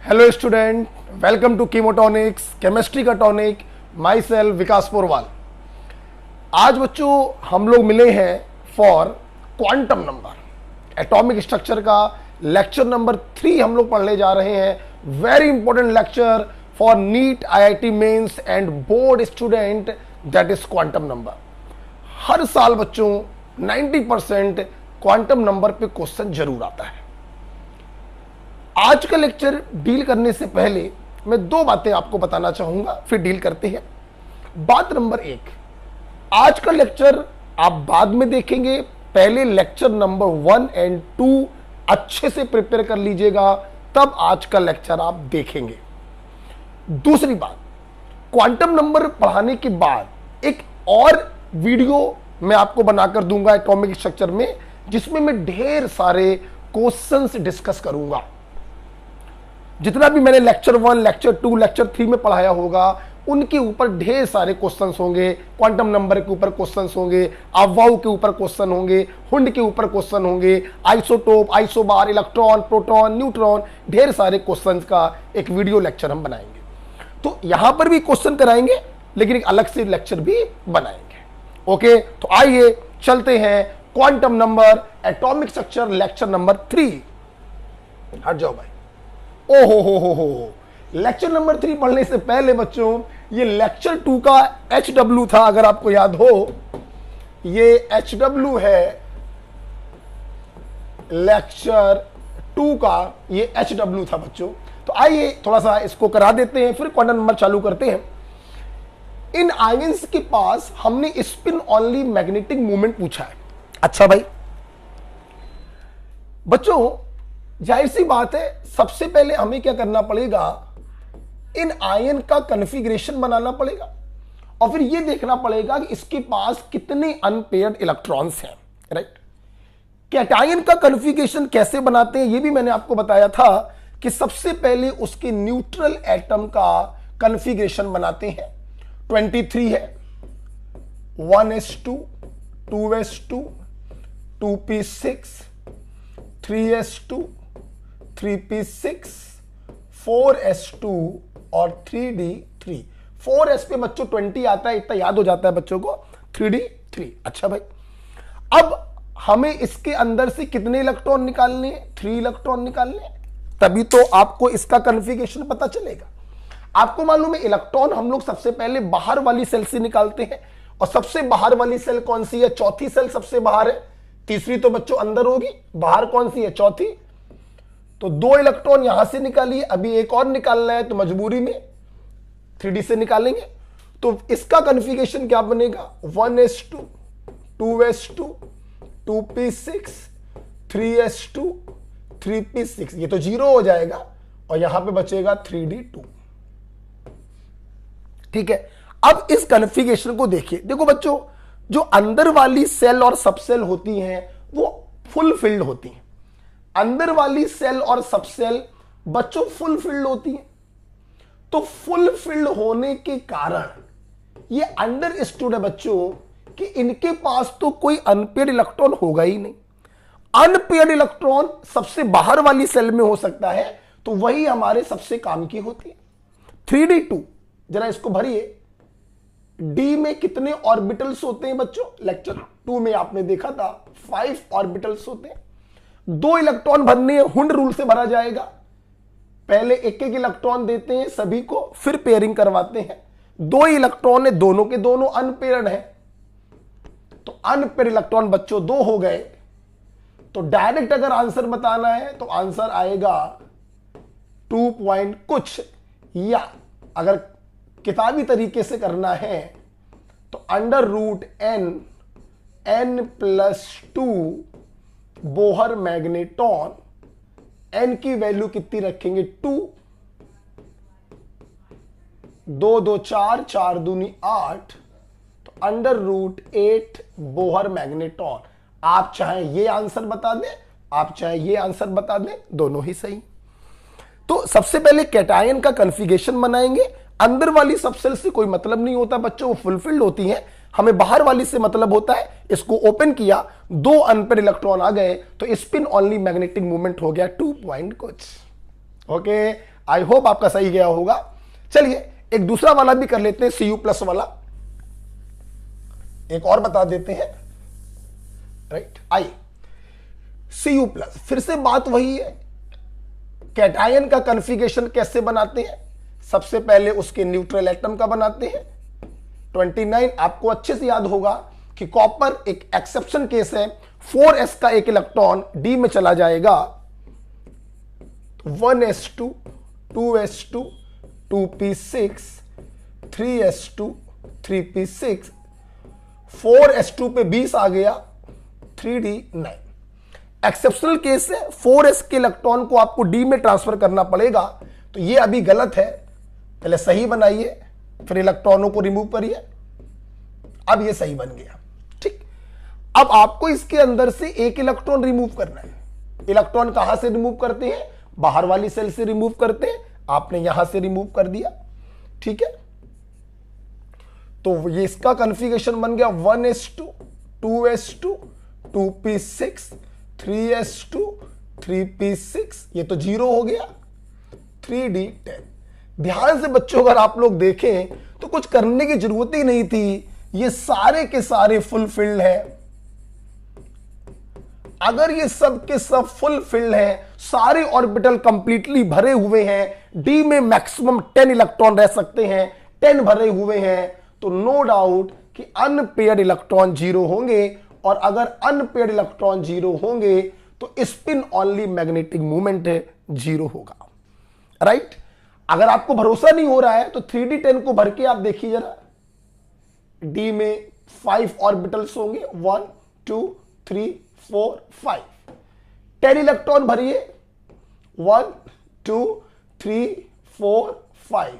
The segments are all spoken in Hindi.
Hello student, welcome to Chemotonics chemistry का tonic. Myself Vikas Porwal. आज बच्चों हम लोग मिले हैं for quantum number atomic structure का लेक्चर नंबर 3 हम लोग पढ़ने जा रहे हैं। Very important lecture for NEET IIT mains and board student, that is quantum number. हर साल बच्चों 90% क्वांटम नंबर पे क्वेश्चन जरूर आता है। आज का लेक्चर डील करने से पहले मैं दो बातें आपको बताना चाहूंगा, फिर डील करते हैं। बात नंबर 1, आज का लेक्चर आप बाद में देखेंगे, पहले लेक्चर नंबर 1 और 2 अच्छे से प्रिपेयर कर लीजिएगा, तब आज का लेक्चर आप देखेंगे। दूसरी बात, क्वांटम नंबर पढ़ाने के बाद एक और वीडियो मैं आपको बनाकर दूंगा एटॉमिक स्ट्रक्चर में, जिसमें मैं ढेर सारे क्वेश्चंस डिस्कस करूंगा। जितना भी मैंने लेक्चर 1, लेक्चर 2, लेक्चर 3 में पढ़ाया होगा, उनके ऊपर ढेर सारे क्वेश्चंस होंगे। क्वांटम नंबर के ऊपर क्वेश्चंस होंगे, अफवाह के ऊपर क्वेश्चन होंगे, हुंड के ऊपर क्वेश्चन होंगे, isotope, isobar, electron, proton, neutron, ढेर सारे क्वेश्चंस का एक वीडियो लेक्चर हम बनाएंगे। तो यहां पर भी क्वेश्चन कराएंगे, लेकिन एक अलग से लेक्चर भी बनाएंगे। ओके, तो आइए चलते हैं quantum number atomic structure lecture number 3। हट जाओ भाई। ओहो हो, लेक्चर नंबर 3 पढ़ने से पहले बच्चों ये लेक्चर 2 का HW था, अगर आपको याद हो। ये HW है लेक्चर 2 का, ये HW था बच्चों। तो आइए थोड़ा सा इसको करा देते हैं, फिर क्वांटम नंबर चालू करते हैं। इन आयंस के पास हमने स्पिन ओनली मैग्नेटिक मोमेंट पूछा है। अच्छा भाई बच्चों, जाहिर सी बात है, सबसे पहले हमें क्या करना पड़ेगा, इन आयन का कॉन्फ़िगरेशन बनाना पड़ेगा और फिर यह देखना पड़ेगा कि इसके पास कितने अनपेयर्ड इलेक्ट्रॉन्स हैं। राइट, कैटायन का कॉन्फ़िगरेशन कैसे बनाते हैं, यह भी मैंने आपको बताया था कि सबसे पहले उसके न्यूट्रल एटम का कॉन्फ़िगरेशन बनाते हैं। 23 है, 1s2, 2s2, 2p6, 3s2, 3p6, 4s2 और 3d3। 4s पे बच्चों 20 आता है, इतना याद हो जाता है बच्चों को, 3d3। अच्छा भाई, अब हमें इसके अंदर से कितने इलेक्ट्रॉन निकालने हैं? 3 इलेक्ट्रॉन निकालने हैं, तभी तो आपको इसका कॉन्फ़िगरेशन पता चलेगा। आपको मालूम है इलेक्ट्रॉन हम लोग सबसे पहले बाहर वाली सेल से निकालते हैं, और सबसे बाहर वाली सेल कौन सी है? चौथी सेल सबसे बाहर है, तीसरी तो बच्चों अंदर होगी, बाहर कौन सी है? चौथी। तो 2 इलेक्ट्रॉन यहां से निकालिए, अभी एक और निकालना है तो मजबूरी में 3d से निकालेंगे। तो इसका कॉन्फ़िगरेशन क्या बनेगा? 1s2, 2s2, 2p6, 3s2, 3p6। ये तो 0 हो जाएगा और यहां पे बचेगा 3d2। ठीक है, अब इस कॉन्फ़िगरेशन को देखिए। देखो बच्चों, जो अंदर वाली सेल और सबसेल होती हैं वो फुल फिल्ड होती हैं। अंदर वाली सेल और सबसेल बच्चों फुल फिल्ड होती हैं। तो फुल फिल्ड होने के कारण ये अंडरस्टूड है बच्चों कि इनके पास तो कोई अनपेयर्ड इलेक्ट्रॉन होगा ही नहीं। अनपेयर्ड इलेक्ट्रॉन सबसे बाहर वाली सेल में हो सकता है, तो वही हमारे सबसे काम की होती है। 3d2, जरा इसको भरिए। डी में कितने ऑर्बिटल्स होते हैं बच्चों? लेक्चर 2 में आपने देखा था 5 ऑर्बिटल्स होते हैं। 2 इलेक्ट्रॉन भरने हैं, हुंड रूल से भरा जाएगा। पहले एक एक इलेक्ट्रॉन देते हैं सभी को, फिर पेयरिंग करवाते हैं। 2 इलेक्ट्रॉन है, दोनों के दोनों अनपेयर्ड है, तो अनपेयर्ड इलेक्ट्रॉन बच्चों 2 हो गए। तो डायरेक्ट अगर आंसर बताना है तो आंसर आएगा 2 पॉइंट कुछ, या अगर किताबी तरीके से करना है तो n+2 बोहर मैग्नेटॉन। n की वैल्यू कितनी रखेंगे? 2, 2 2 4, 4 दूनी 8, तो √8 बोहर मैग्नेटॉन। आप चाहे ये आंसर बता दें, आप चाहे ये आंसर बता दें, दोनों ही सही। तो सबसे पहले कैटायन का कॉन्फ़िगरेशन बनाएंगे। अंदर वाली सबसेल से कोई मतलब नहीं होता बच्चों, वो फुलफिल्ड होती हैं। हमें बाहर वाली से मतलब होता है। इसको ओपन किया, 2 अनपेयर्ड इलेक्ट्रॉन आ गए, तो स्पिन ओनली मैग्नेटिक मूवमेंट हो गया 2 पॉइंट कुछ। ओके, आई होप आपका सही गया होगा। चलिए एक दूसरा वाला भी कर लेते हैं, Cu+ वाला एक और बता देते हैं, राइट। आइए Cu+, फिर से बात वही है, कैटायन का कॉन्फ़िगरेशन कैसे बनाते हैं। सबसे पहले उसके न्यूट्रल एटम का बनाते हैं। 29 आपको अच्छे से याद होगा कि कॉपर एक एक्सेप्शन केस है, 4s का एक इलेक्ट्रॉन d में चला जाएगा, 1s2 2s2 2p6 3s2 3p6 4s2 पे 20 आ गया 3d9। एक्सेप्शनल केस है, 4s के इलेक्ट्रॉन को आपको d में ट्रांसफर करना पड़ेगा, तो ये अभी गलत है। पहले सही बनाइए, फिर इलेक्ट्रॉनों को रिमूव करिए। अब ये सही बन गया, ठीक। अब आपको इसके अंदर से एक इलेक्ट्रॉन रिमूव करना है। इलेक्ट्रॉन कहां से रिमूव करते हैं, बाहर वाली सेल से रिमूव करते हैं। आपने यहां से रिमूव कर दिया, ठीक है। तो ये इसका कॉन्फ़िगरेशन बन गया 1s2 2s2 2p6 3s2 3p6, ये तो 0 हो गया, 3d10। ध्यान से बच्चों अगर आप लोग देखें तो कुछ करने की जरूरत ही नहीं थी, ये सारे के सारे फुलफिल्ड है। अगर ये सब के सब फुलफिल्ड हैं, सारे ऑर्बिटल कंप्लीटली भरे हुए हैं, डी में मैक्सिमम 10 इलेक्ट्रॉन रह सकते हैं, 10 भरे हुए हैं, तो नो डाउट कि अनपेयर्ड इलेक्ट्रॉन 0 होंगे। और अगर अनपेयर्ड इलेक्ट्रॉन 0 होंगे तो स्पिन ओनली मैग्नेटिक मूवमेंट 0 होगा, राइट। अगर आपको भरोसा नहीं हो रहा है तो 3d10 को भर के आप देखिए जरा, डी में 5 ऑर्बिटल्स होंगे, 1 2 3 4 5, 10 इलेक्ट्रॉन भरिए, 1 2 3 4 5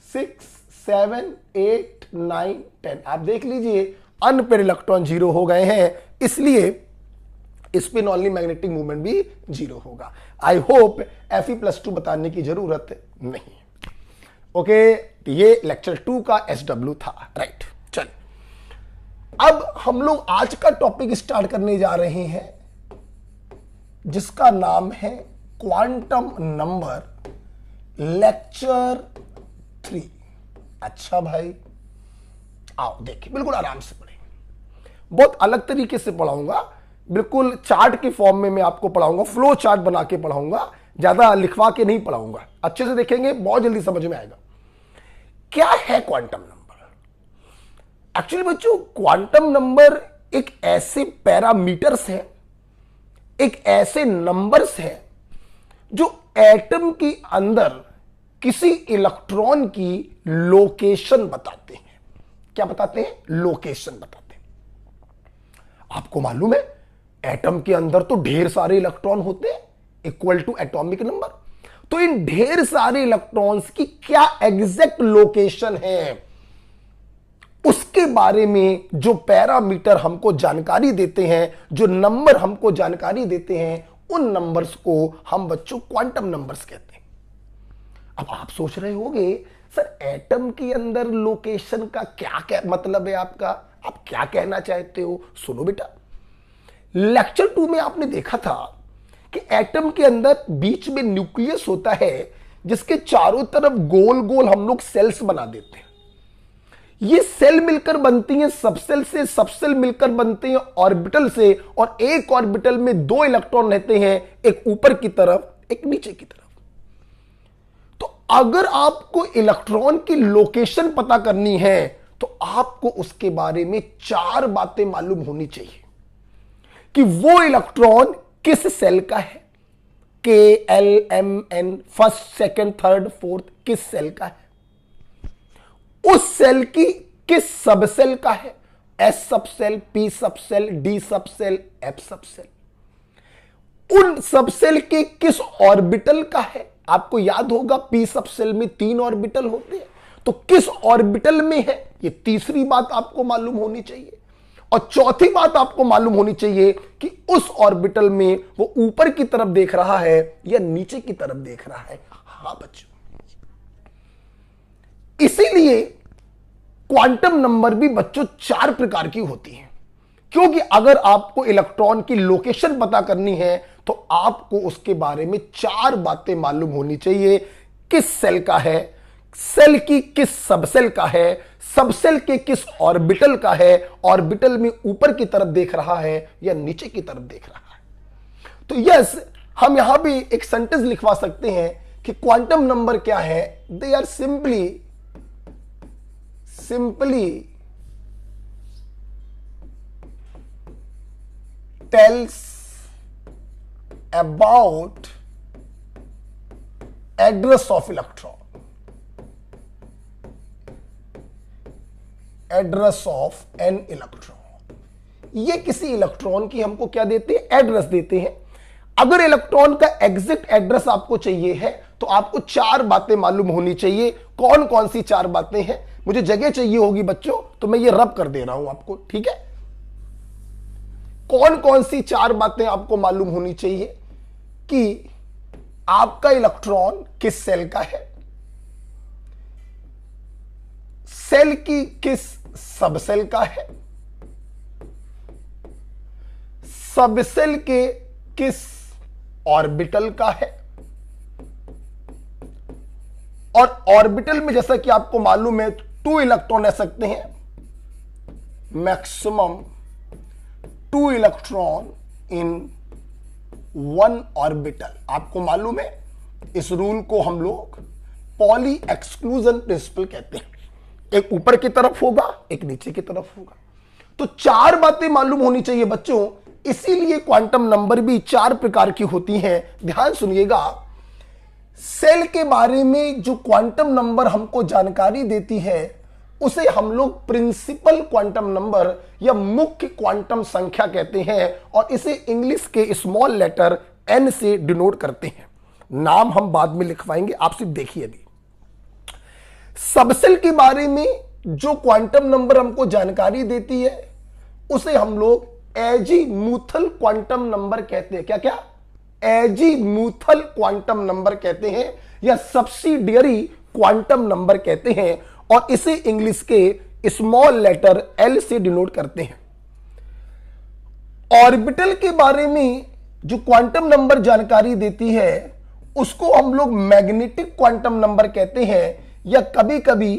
6 7 8 9 10। आप देख लीजिए अनपेयर्ड इलेक्ट्रॉन 0 हो गए हैं, इसलिए स्पिन ओनली मैग्नेटिक मूवमेंट भी 0 होगा। आई होप Fe+2 बताने की जरूरत नहीं। ओके, तो ये लेक्चर 2 का SW था, राइट। चल अब हम लोग आज का टॉपिक स्टार्ट करने जा रहे हैं जिसका नाम है क्वांटम नंबर, लेक्चर 3। अच्छा भाई, आओ देखिए, बिल्कुल आराम से पढ़ेंगे, बहुत अलग तरीके से पढ़ाऊंगा, बिल्कुल चार्ट के फॉर्म में मैं आपको पढ़ाऊंगा, फ्लो चार्ट बना के पढ़ाऊंगा, ज्यादा लिखवा के नहीं पढ़ाऊंगा। अच्छे से देखेंगे, बहुत जल्दी समझ में आएगा क्या है क्वांटम नंबर। एक्चुअली बच्चों, क्वांटम नंबर एक ऐसे पैरामीटर्स है, एक ऐसे नंबर्स है जो एटम के अंदर किसी इलेक्ट्रॉन की लोकेशन बताते हैं। क्या बताते हैं? लोकेशन बताते हैं। आपको मालूम है एटम के अंदर तो ढेर सारे इलेक्ट्रॉन होते हैं, इक्वल टू एटॉमिक नंबर। तो इन ढेर सारे इलेक्ट्रॉन्स की क्या एग्जैक्ट लोकेशन है, उसके बारे में जो पैरामीटर हमको जानकारी देते हैं, जो नंबर हमको जानकारी देते हैं, उन नंबर्स को हम बच्चों क्वांटम नंबर्स कहते हैं। अब आप सोच रहे होंगे सर एटम के अंदर लोकेशन का क्या मतलब है आपका, आप क्या कहना चाहते हो? सुनो बेटा, लेक्चर 2 में आपने देखा था कि एटम के अंदर बीच में न्यूक्लियस होता है जिसके चारों तरफ गोल गोल हम लोग सेल्स बना देते हैं। ये सेल मिलकर बनती हैं सबसेल से, सबसेल मिलकर बनते हैं ऑर्बिटल से, और एक ऑर्बिटल में 2 इलेक्ट्रॉन रहते हैं, एक ऊपर की तरफ एक नीचे की तरफ। तो अगर आपको इलेक्ट्रॉन की लोकेशन पता करनी है तो आपको उसके बारे में 4 बातें मालूम होनी चाहिए कि वो इलेक्ट्रॉन किस सेल का है, KLMN, first second third fourth, किस सेल का है, उस सेल की किस सबसेल का है, S subshell, P subshell, D subshell, F subshell, उन सबसेल के किस ऑर्बिटल का है। आपको याद होगा P सबसेल में 3 ऑर्बिटल होते हैं, तो किस ऑर्बिटल में है, ये तीसरी बात आपको मालूम होनी चाहिए। और चौथी बात आपको मालूम होनी चाहिए कि उस ऑर्बिटल में वो ऊपर की तरफ देख रहा है या नीचे की तरफ देख रहा है। हां बच्चों, इसीलिए क्वांटम नंबर भी बच्चों 4 प्रकार की होती हैं, क्योंकि अगर आपको इलेक्ट्रॉन की लोकेशन पता करनी है तो आपको उसके बारे में 4 बातें मालूम होनी चाहिए। किस सेल का है, सेल की किस सबसेल का है, सबसेल के किस ऑर्बिटल का है, ऑर्बिटल में ऊपर की तरफ देख रहा है या नीचे की तरफ देख रहा है। तो यस, हम यहां भी एक सेंटेंस लिखवा सकते हैं कि क्वांटम नंबर क्या है, they are simply tells about address of electron, address of an electron. ये किसी इलेक्ट्रॉन की हमको क्या देते हैं, एड्रेस देते हैं। अगर इलेक्ट्रॉन का एग्जैक्ट एड्रेस आपको चाहिए है तो आपको 4 बातें मालूम होनी चाहिए। कौन कौन सी 4 बातें हैं, मुझे जगह चाहिए होगी बच्चों, तो मैं ये रब कर दे रहा हूं आपको, ठीक है। कौन कौन सी 4 बातें आपको मालूम होनी चाहिए कि आपका इलेक्ट्रॉन किस सेल का है, सेल की किस सबसेल का है, सबसेल के किस ऑर्बिटल का है, और ऑर्बिटल में जैसा कि आपको मालूम है 2 इलेक्ट्रॉन रह सकते हैं, मैक्सिमम 2 इलेक्ट्रॉन इन 1 ऑर्बिटल। आपको मालूम है इस रूल को हम लोग पॉली एक्सक्लूजन प्रिंसिपल कहते हैं। एक ऊपर की तरफ होगा, एक नीचे की तरफ होगा। तो 4 बातें मालूम होनी चाहिए बच्चों, इसीलिए क्वांटम नंबर भी 4 प्रकार की होती हैं। ध्यान सुनिएगा, सेल के बारे में जो क्वांटम नंबर हमको जानकारी देती है उसे हम लोग प्रिंसिपल क्वांटम नंबर या मुख्य क्वांटम संख्या कहते हैं, और इसे इंग्लिश के स्मॉल लेटर n से डिनोट करते हैं। नाम हम बाद में लिखवाएंगे, आप सिर्फ देखिए। अभी सबसेल के बारे में जो क्वांटम नंबर हमको जानकारी देती है उसे हम लोग एजीमूथल क्वांटम नंबर कहते हैं। क्या क्या? एजीमूथल क्वांटम नंबर कहते हैं या सब्सिडियरी क्वांटम नंबर कहते हैं, और इसे इंग्लिश के स्मॉल लेटर एल से डिनोट करते हैं। ऑर्बिटल के बारे में जो क्वांटम नंबर जानकारी देती है उसको हम लोग मैग्नेटिक क्वांटम नंबर कहते हैं, या कभी कभी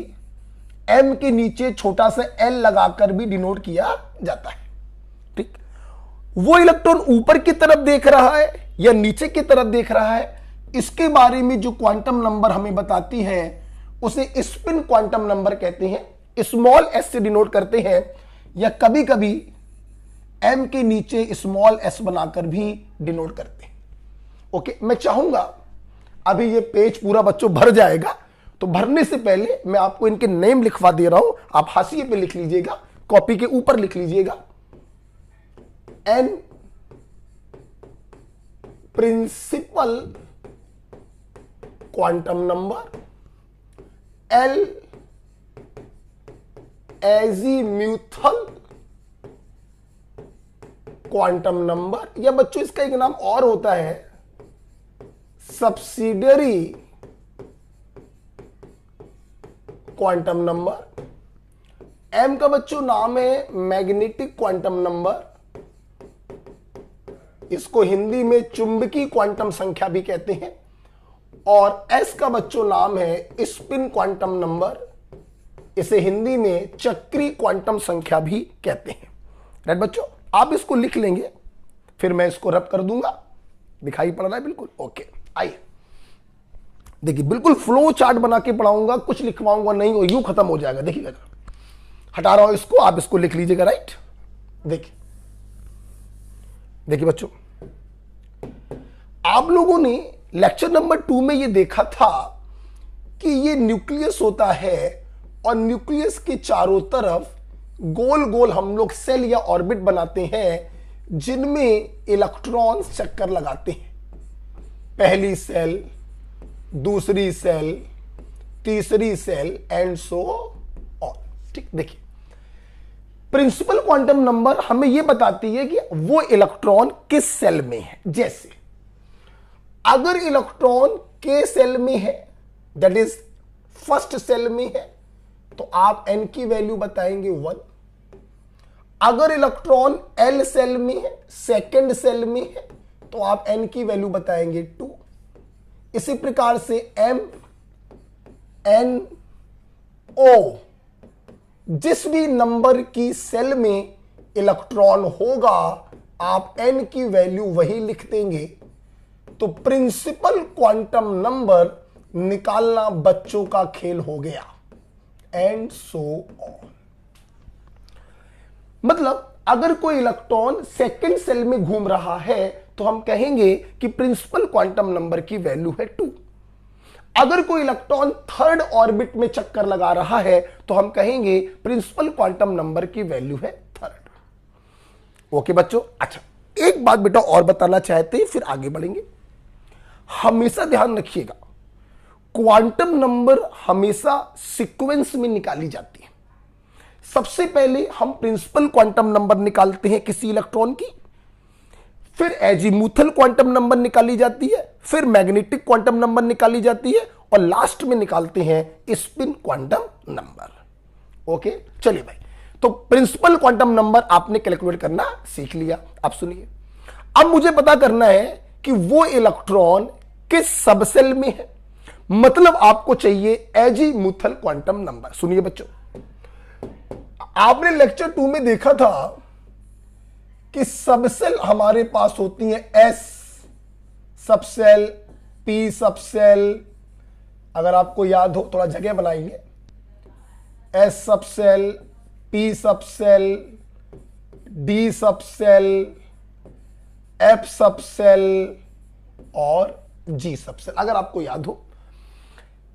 m के नीचे छोटा सा l लगाकर भी डिनोट किया जाता है। ठीक, वो इलेक्ट्रॉन ऊपर की तरफ देख रहा है या नीचे की तरफ देख रहा है, इसके बारे में जो क्वांटम नंबर हमें बताती है उसे स्पिन क्वांटम नंबर कहते हैं। स्मॉल s से डिनोट करते हैं, या कभी कभी m के नीचे स्मॉल s बनाकर भी डिनोट करते हैं। ओके, मैं चाहूंगा अभी ये पेज पूरा बच्चों भर जाएगा, तो भरने से पहले मैं आपको इनके नेम लिखवा दे रहा हूं, आप हाशिए पे लिख लीजिएगा, कॉपी के ऊपर लिख लीजिएगा। n principal quantum number, l azimuthal quantum number, या बच्चों इसका एक नाम और होता है सब्सिडियरी क्वांटम नंबर। m का बच्चों नाम है मैग्नेटिक क्वांटम नंबर, इसको हिंदी में चुंबकीय क्वांटम संख्या भी कहते हैं, और s का बच्चों नाम है स्पिन क्वांटम नंबर, इसे हिंदी में चक्रीय क्वांटम संख्या भी कहते हैं। राइट बच्चों, आप इसको लिख लेंगे, फिर मैं इसको रब कर दूंगा। दिखाई पड़ रहा है बिल्कुल? ओके, आइए देखिए, बिल्कुल फ्लो चार्ट बना के पढ़ाऊंगा, कुछ लिखवाऊंगा नहीं, और यूं खत्म हो जाएगा। देखिएगा, हटा रहा हूं इसको, आप इसको लिख लीजिएगा। राइट, देखिए देखिए बच्चों, आप लोगों ने लेक्चर नंबर 2 में ये देखा था कि ये न्यूक्लियस होता है, और न्यूक्लियस के चारों तरफ गोल गोल हम लोग सेल या ऑर्बिट बनाते हैं जिनमें इलेक्ट्रॉन्स चक्कर लगाते हैं। पहली सेल, दूसरी सेल, तीसरी सेल, एंड सो ऑन। ठीक, देखिए प्रिंसिपल क्वांटम नंबर हमें यह बताती है कि वो इलेक्ट्रॉन किस सेल में है। जैसे अगर इलेक्ट्रॉन के सेल में है, दैट इज फर्स्ट सेल में है, तो आप n की वैल्यू बताएंगे 1। अगर इलेक्ट्रॉन l सेल में है, सेकेंड सेल में है, तो आप n की वैल्यू बताएंगे 2। इसी प्रकार से m एन ओ, जिस भी नंबर की सेल में इलेक्ट्रॉन होगा आप n की वैल्यू वही लिख देंगे, तो प्रिंसिपल क्वांटम नंबर निकालना बच्चों का खेल हो गया, एंड सो ऑन। मतलब अगर कोई इलेक्ट्रॉन सेकंड सेल में घूम रहा है तो हम कहेंगे कि प्रिंसिपल क्वांटम नंबर की वैल्यू है 2। अगर कोई इलेक्ट्रॉन थर्ड ऑर्बिट में चक्कर लगा रहा है तो हम कहेंगे प्रिंसिपल क्वांटम नंबर की वैल्यू है 3। ओके बच्चों, अच्छा एक बात बेटा और बताना चाहते हैं फिर आगे बढ़ेंगे। हमेशा ध्यान रखिएगा, क्वांटम नंबर हमेशा सीक्वेंस में निकाली जाती है। सबसे पहले हम प्रिंसिपल क्वांटम नंबर निकालते हैं किसी इलेक्ट्रॉन की, फिर एजीमुथल क्वांटम नंबर निकाली जाती है, फिर मैग्नेटिक क्वांटम नंबर निकाली जाती है, और लास्ट में निकालते हैं स्पिन क्वांटम नंबर। ओके चलिए भाई, तो प्रिंसिपल क्वांटम नंबर आपने कैलकुलेट करना सीख लिया। अब सुनिए, अब मुझे पता करना है कि वो इलेक्ट्रॉन किस सबसेल में है, मतलब आपको चाहिए एजीमुथल क्वांटम नंबर। सुनिए बच्चों, आपने लेक्चर 2 में देखा था कि सबसेल हमारे पास होती है एस सबसेल, पी सबसेल, अगर आपको याद हो थोड़ा जगह बनाएंगे, S subshell, P subshell, D subshell, F subshell और जी सबसेल, अगर आपको याद हो।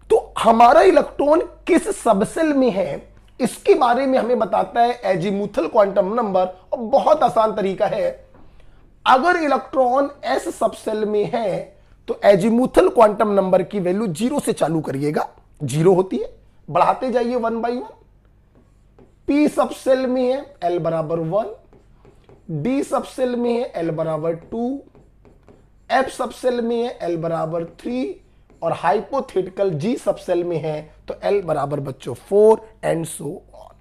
तो हमारा इलेक्ट्रॉन किस सबसेल में है इसके बारे में हमें बताता है एजीमुथल क्वांटम नंबर, और बहुत आसान तरीका है। अगर इलेक्ट्रॉन एस सबसेल में है तो एजीमुथल क्वांटम नंबर की वैल्यू 0 से चालू करिएगा, 0 होती है, बढ़ाते जाइए 1 by 1। पी सबसेल में है एल बराबर 1, डी सबसेल में है एल बराबर 2, एफ सबसेल में है एल बराबर 3, और हाइपोथेटिकल जी सबसेल में है तो एल बराबर बच्चों 4, and so on.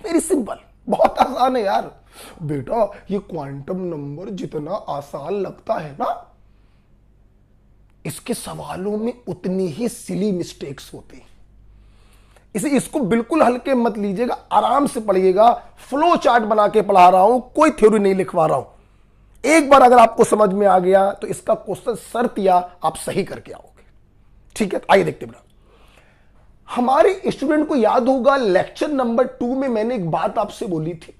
Very simple, बहुत आसान है यार बेटा। ये क्वांटम नंबर जितना आसान लगता है ना, इसके सवालों में उतनी ही सिली मिस्टेक्स होती हैं। इसको बिल्कुल हल्के मत लीजिएगा, आराम से पढ़िएगा। फ्लो चार्ट बना के पढ़ा रहा हूं, कोई थ्योरी नहीं लिखवा रहा हूं। एक बार अगर आपको समझ में आ गया तो इसका क्वेश्चन शर्तिया आप सही करके आओगे। ठीक है, तो आइए देखते हैं। हमारे स्टूडेंट को याद होगा लेक्चर नंबर 2 में मैंने एक बात आपसे बोली थी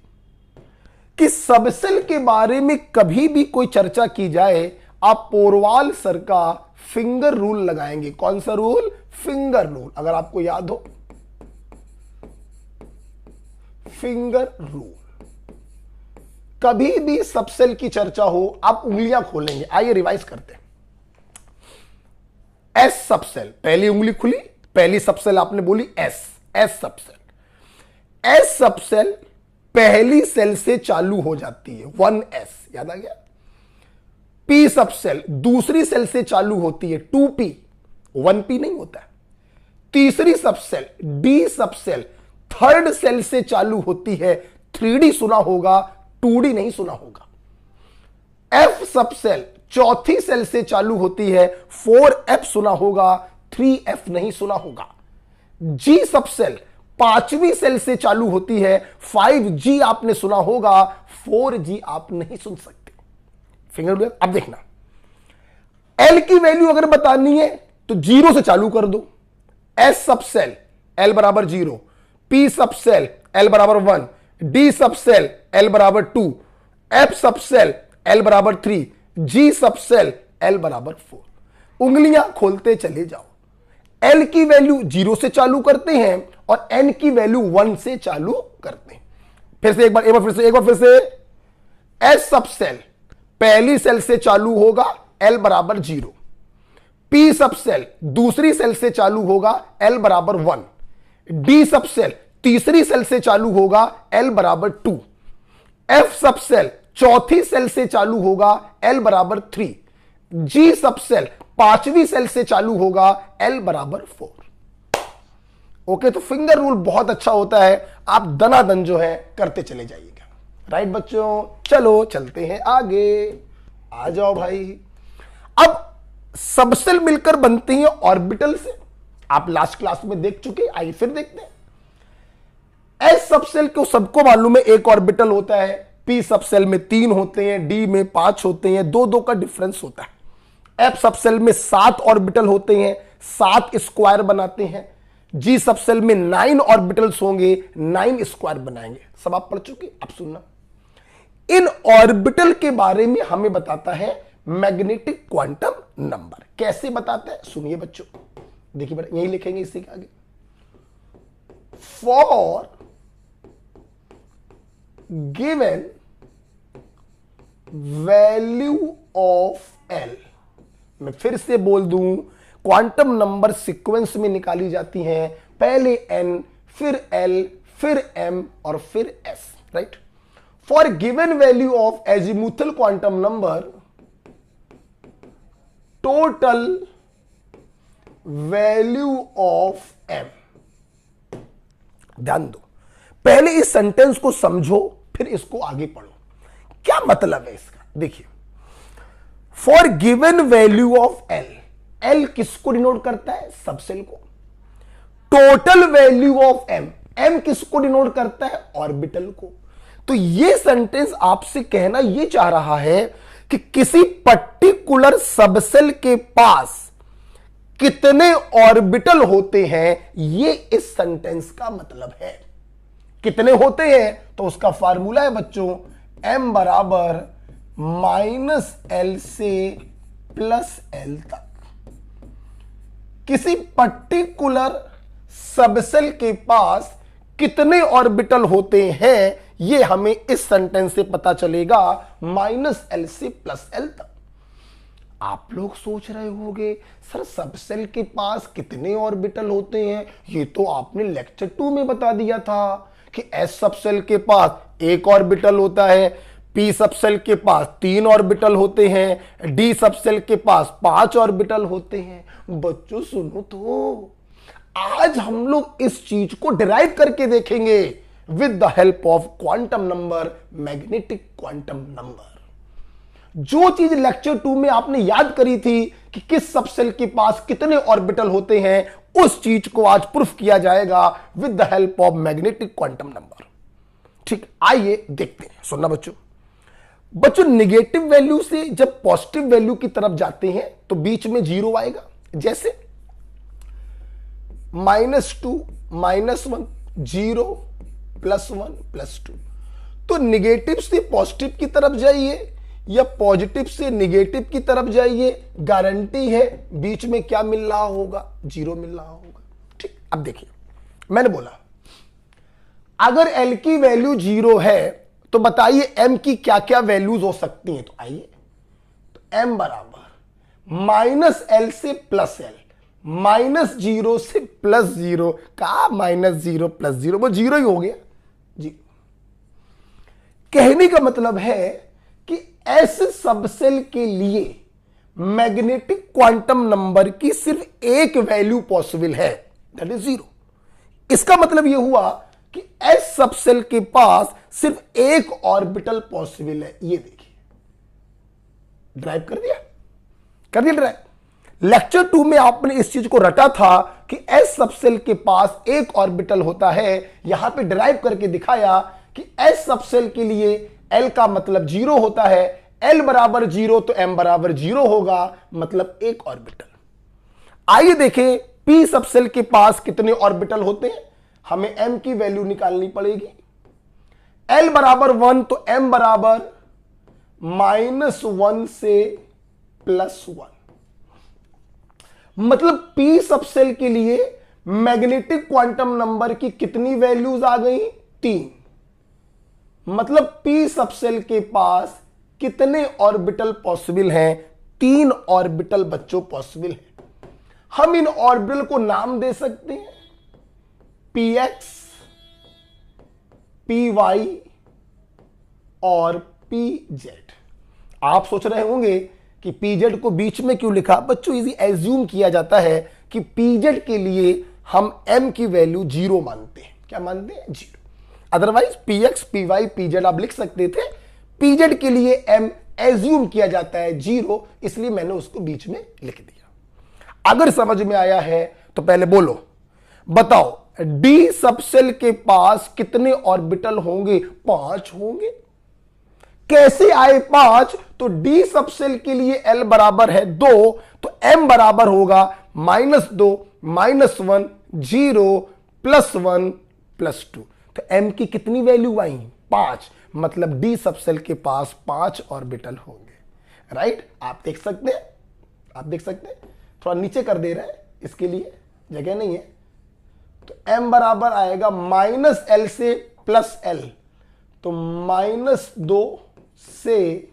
कि सबसेल के बारे में कभी भी कोई चर्चा की जाए आप पोरवाल सर का फिंगर रूल लगाएंगे। कौन सा रूल? Finger rule. अगर आपको याद हो, फिंगर रूल। कभी भी सबसेल की चर्चा हो आप उंगलियां खोलेंगे। आइए रिवाइज करते हैं। एस सबसेल, पहली उंगली खुली, पहली सबसेल आपने बोली S, S subshell. S subshell पहली सेल से चालू हो जाती है, 1s, याद आ गया। पी सबसेल दूसरी सेल से चालू होती है, 2p, 1p नहीं होता है। तीसरी subshell D subshell third shell से चालू होती है, 3d सुना होगा, 2d नहीं सुना होगा। एफ सबसेल चौथी सेल से चालू होती है, 4f सुना होगा, 3f नहीं सुना होगा। जी सबसेल पांचवी सेल से चालू होती है, 5g आपने सुना होगा, 4g आप नहीं सुन सकते। Finger rule. अब देखना, एल की वैल्यू अगर बतानी है तो 0 से चालू कर दो। एस सबसेल एल बराबर 0, पी सबसेल एल बराबर 1, डी सबसेल एल बराबर 2, एफ सबसेल एल बराबर 3, जी सबसेल एल बराबर 4। उंगलियां खोलते चले जाओ। एल की वैल्यू 0 से चालू करते हैं और एन की वैल्यू 1 से चालू करते हैं। फिर से एक बार फिर से। एस सबसेल पहली सेल से चालू होगा, एल बराबर 0। पी सबसेल दूसरी सेल से चालू होगा, एल बराबर 1। डी सबसेल तीसरी सेल से चालू होगा, एल बराबर 2। एफ सबसेल चौथी सेल से चालू होगा, एल बराबर 3। जी सबसेल पांचवी सेल से चालू होगा, एल बराबर 4। ओके, तो फिंगर रूल बहुत अच्छा होता है, आप दनादन जो है करते चले जाइएगा। राइट बच्चों, चलो चलते हैं आगे। आ जाओ भाई। अब सबसेल मिलकर बनती हैं ऑर्बिटल से। आप लास्ट क्लास में देख चुके, आइए फिर देखते हैं। एस सबसेल को सबको मालूम है एक ऑर्बिटल होता है, पी सबसेल में 3 होते हैं, डी में 5 होते हैं, 2-2 का डिफरेंस होता है। एफ सबसेल में 7 ऑर्बिटल होते हैं, 7 स्क्वायर बनाते हैं। जी सबसेल में 9 ऑर्बिटल्स होंगे, 9 स्क्वायर बनाएंगे। सब आप पढ़ चुके, अब सुनना। इन ऑर्बिटल के बारे में हमें बताता है मैग्नेटिक क्वांटम नंबर। कैसे बताता है सुनिए बच्चों, देखिए बेटा यही लिखेंगे इससे के आगे। For given value of L, मैं फिर से बोल दूं, क्वांटम नंबर सीक्वेंस में निकाली जाती हैं, पहले एन, फिर एल, फिर एम और फिर S, right. For given value of azimuthal quantum number, total value of M. ध्यान दो, पहले इस सेंटेंस को समझो फिर इसको आगे पढ़ो। क्या मतलब है इसका, देखिए। For given value of L, L किसको डिनोट करता है, सबसेल को। Total value of M, M किसको डिनोट करता है, ऑर्बिटल को। तो यह सेंटेंस आपसे कहना यह चाह रहा है कि किसी पर्टिकुलर सबसेल के पास कितने ऑर्बिटल होते हैं, यह इस सेंटेंस का मतलब है। कितने होते हैं तो उसका फार्मूला है बच्चों, एम बराबर -L से +L तक। किसी पर्टिकुलर सबसेल के पास कितने ऑर्बिटल होते हैं, यह हमें इस सेंटेंस से पता चलेगा, -L से +L तक। आप लोग सोच रहे होंगे सर सबसेल के पास कितने ऑर्बिटल होते हैं, ये तो आपने लेक्चर 2 में बता दिया था कि एस सबसेल के पास 1 ऑर्बिटल होता है, पी सबसेल के पास 3 ऑर्बिटल होते हैं, डी सबसेल के पास 5 ऑर्बिटल होते हैं। बच्चों सुनो तो, आज हम लोग इस चीज को डिराइव करके देखेंगे with the help of quantum number, magnetic quantum number. जो चीज लेक्चर 2 में आपने याद करी थी कि किस सबसेल के पास कितने ऑर्बिटल होते हैं, उस चीज को आज प्रूफ किया जाएगा with the help of magnetic quantum number. ठीक, आइए देखते हैं। सुनना बच्चों, निगेटिव वैल्यू से जब पॉजिटिव वैल्यू की तरफ जाते हैं तो बीच में 0 आएगा। जैसे -2, -1, 0, +1, +2। तो निगेटिव से पॉजिटिव की तरफ जाइए या पॉजिटिव से निगेटिव की तरफ जाइए, गारंटी है बीच में क्या मिल रहा होगा, 0 मिल रहा होगा। ठीक, अब देखिए मैंने बोला अगर L की वैल्यू 0 है तो बताइए M की क्या क्या वैल्यूज हो सकती हैं। तो आइए, तो M बराबर -L से +L, -0 से +0, कहा -0 +0, वो 0 ही हो गया जी। कहने का मतलब है कि एस सबसेल के लिए मैग्नेटिक क्वांटम नंबर की सिर्फ एक वैल्यू पॉसिबल है, दैट इज 0। इसका मतलब यह हुआ कि एस सबसेल के पास सिर्फ एक ऑर्बिटल पॉसिबल है। ये देखिए, ड्राइव कर दिया ड्राइव। लेक्चर 2 में आपने इस चीज को रटा था कि एस सबसेल के पास एक ऑर्बिटल होता है, यहां पे ड्राइव करके दिखाया कि एस सबसेल के लिए L का मतलब 0 होता है, L बराबर 0 तो M बराबर 0 होगा, मतलब एक ऑर्बिटल। आइए देखें P सबसेल के पास कितने ऑर्बिटल होते हैं, हमें M की वैल्यू निकालनी पड़ेगी। L बराबर 1 तो M बराबर -1 से +1, मतलब P सबसेल के लिए मैग्नेटिक क्वांटम नंबर की कितनी वैल्यूज आ गई, 3। मतलब P सबसेल के पास कितने ऑर्बिटल पॉसिबल हैं, 3 ऑर्बिटल बच्चों पॉसिबल हैं। हम इन ऑर्बिटल को नाम दे सकते हैं px, py और pz। आप सोच रहे होंगे कि pz को बीच में क्यों लिखा। बच्चों इजी एज्यूम किया जाता है कि pz के लिए हम m की वैल्यू 0 मानते हैं। क्या मानते हैं, 0। अदरवाइज px, py, pz आप लिख सकते थे, pz के लिए m एज्यूम किया जाता है 0, इसलिए मैंने उसको बीच में लिख दिया। अगर समझ में आया है तो पहले बोलो, बताओ डी सबसेल के पास कितने ऑर्बिटल होंगे? 5 होंगे। कैसे आए 5? तो डी सबसेल के लिए एल बराबर है 2, तो एम बराबर होगा -2 -1 0 +1 +2। तो एम की कितनी वैल्यू आई? 5। मतलब डी सबसेल के पास 5 ऑर्बिटल होंगे। राइट? आप देख सकते हैं, आप देख सकते हैं, थोड़ा नीचे कर दे रहे हैं, इसके लिए जगह नहीं है। तो m बराबर आएगा -l से +l, तो -2 से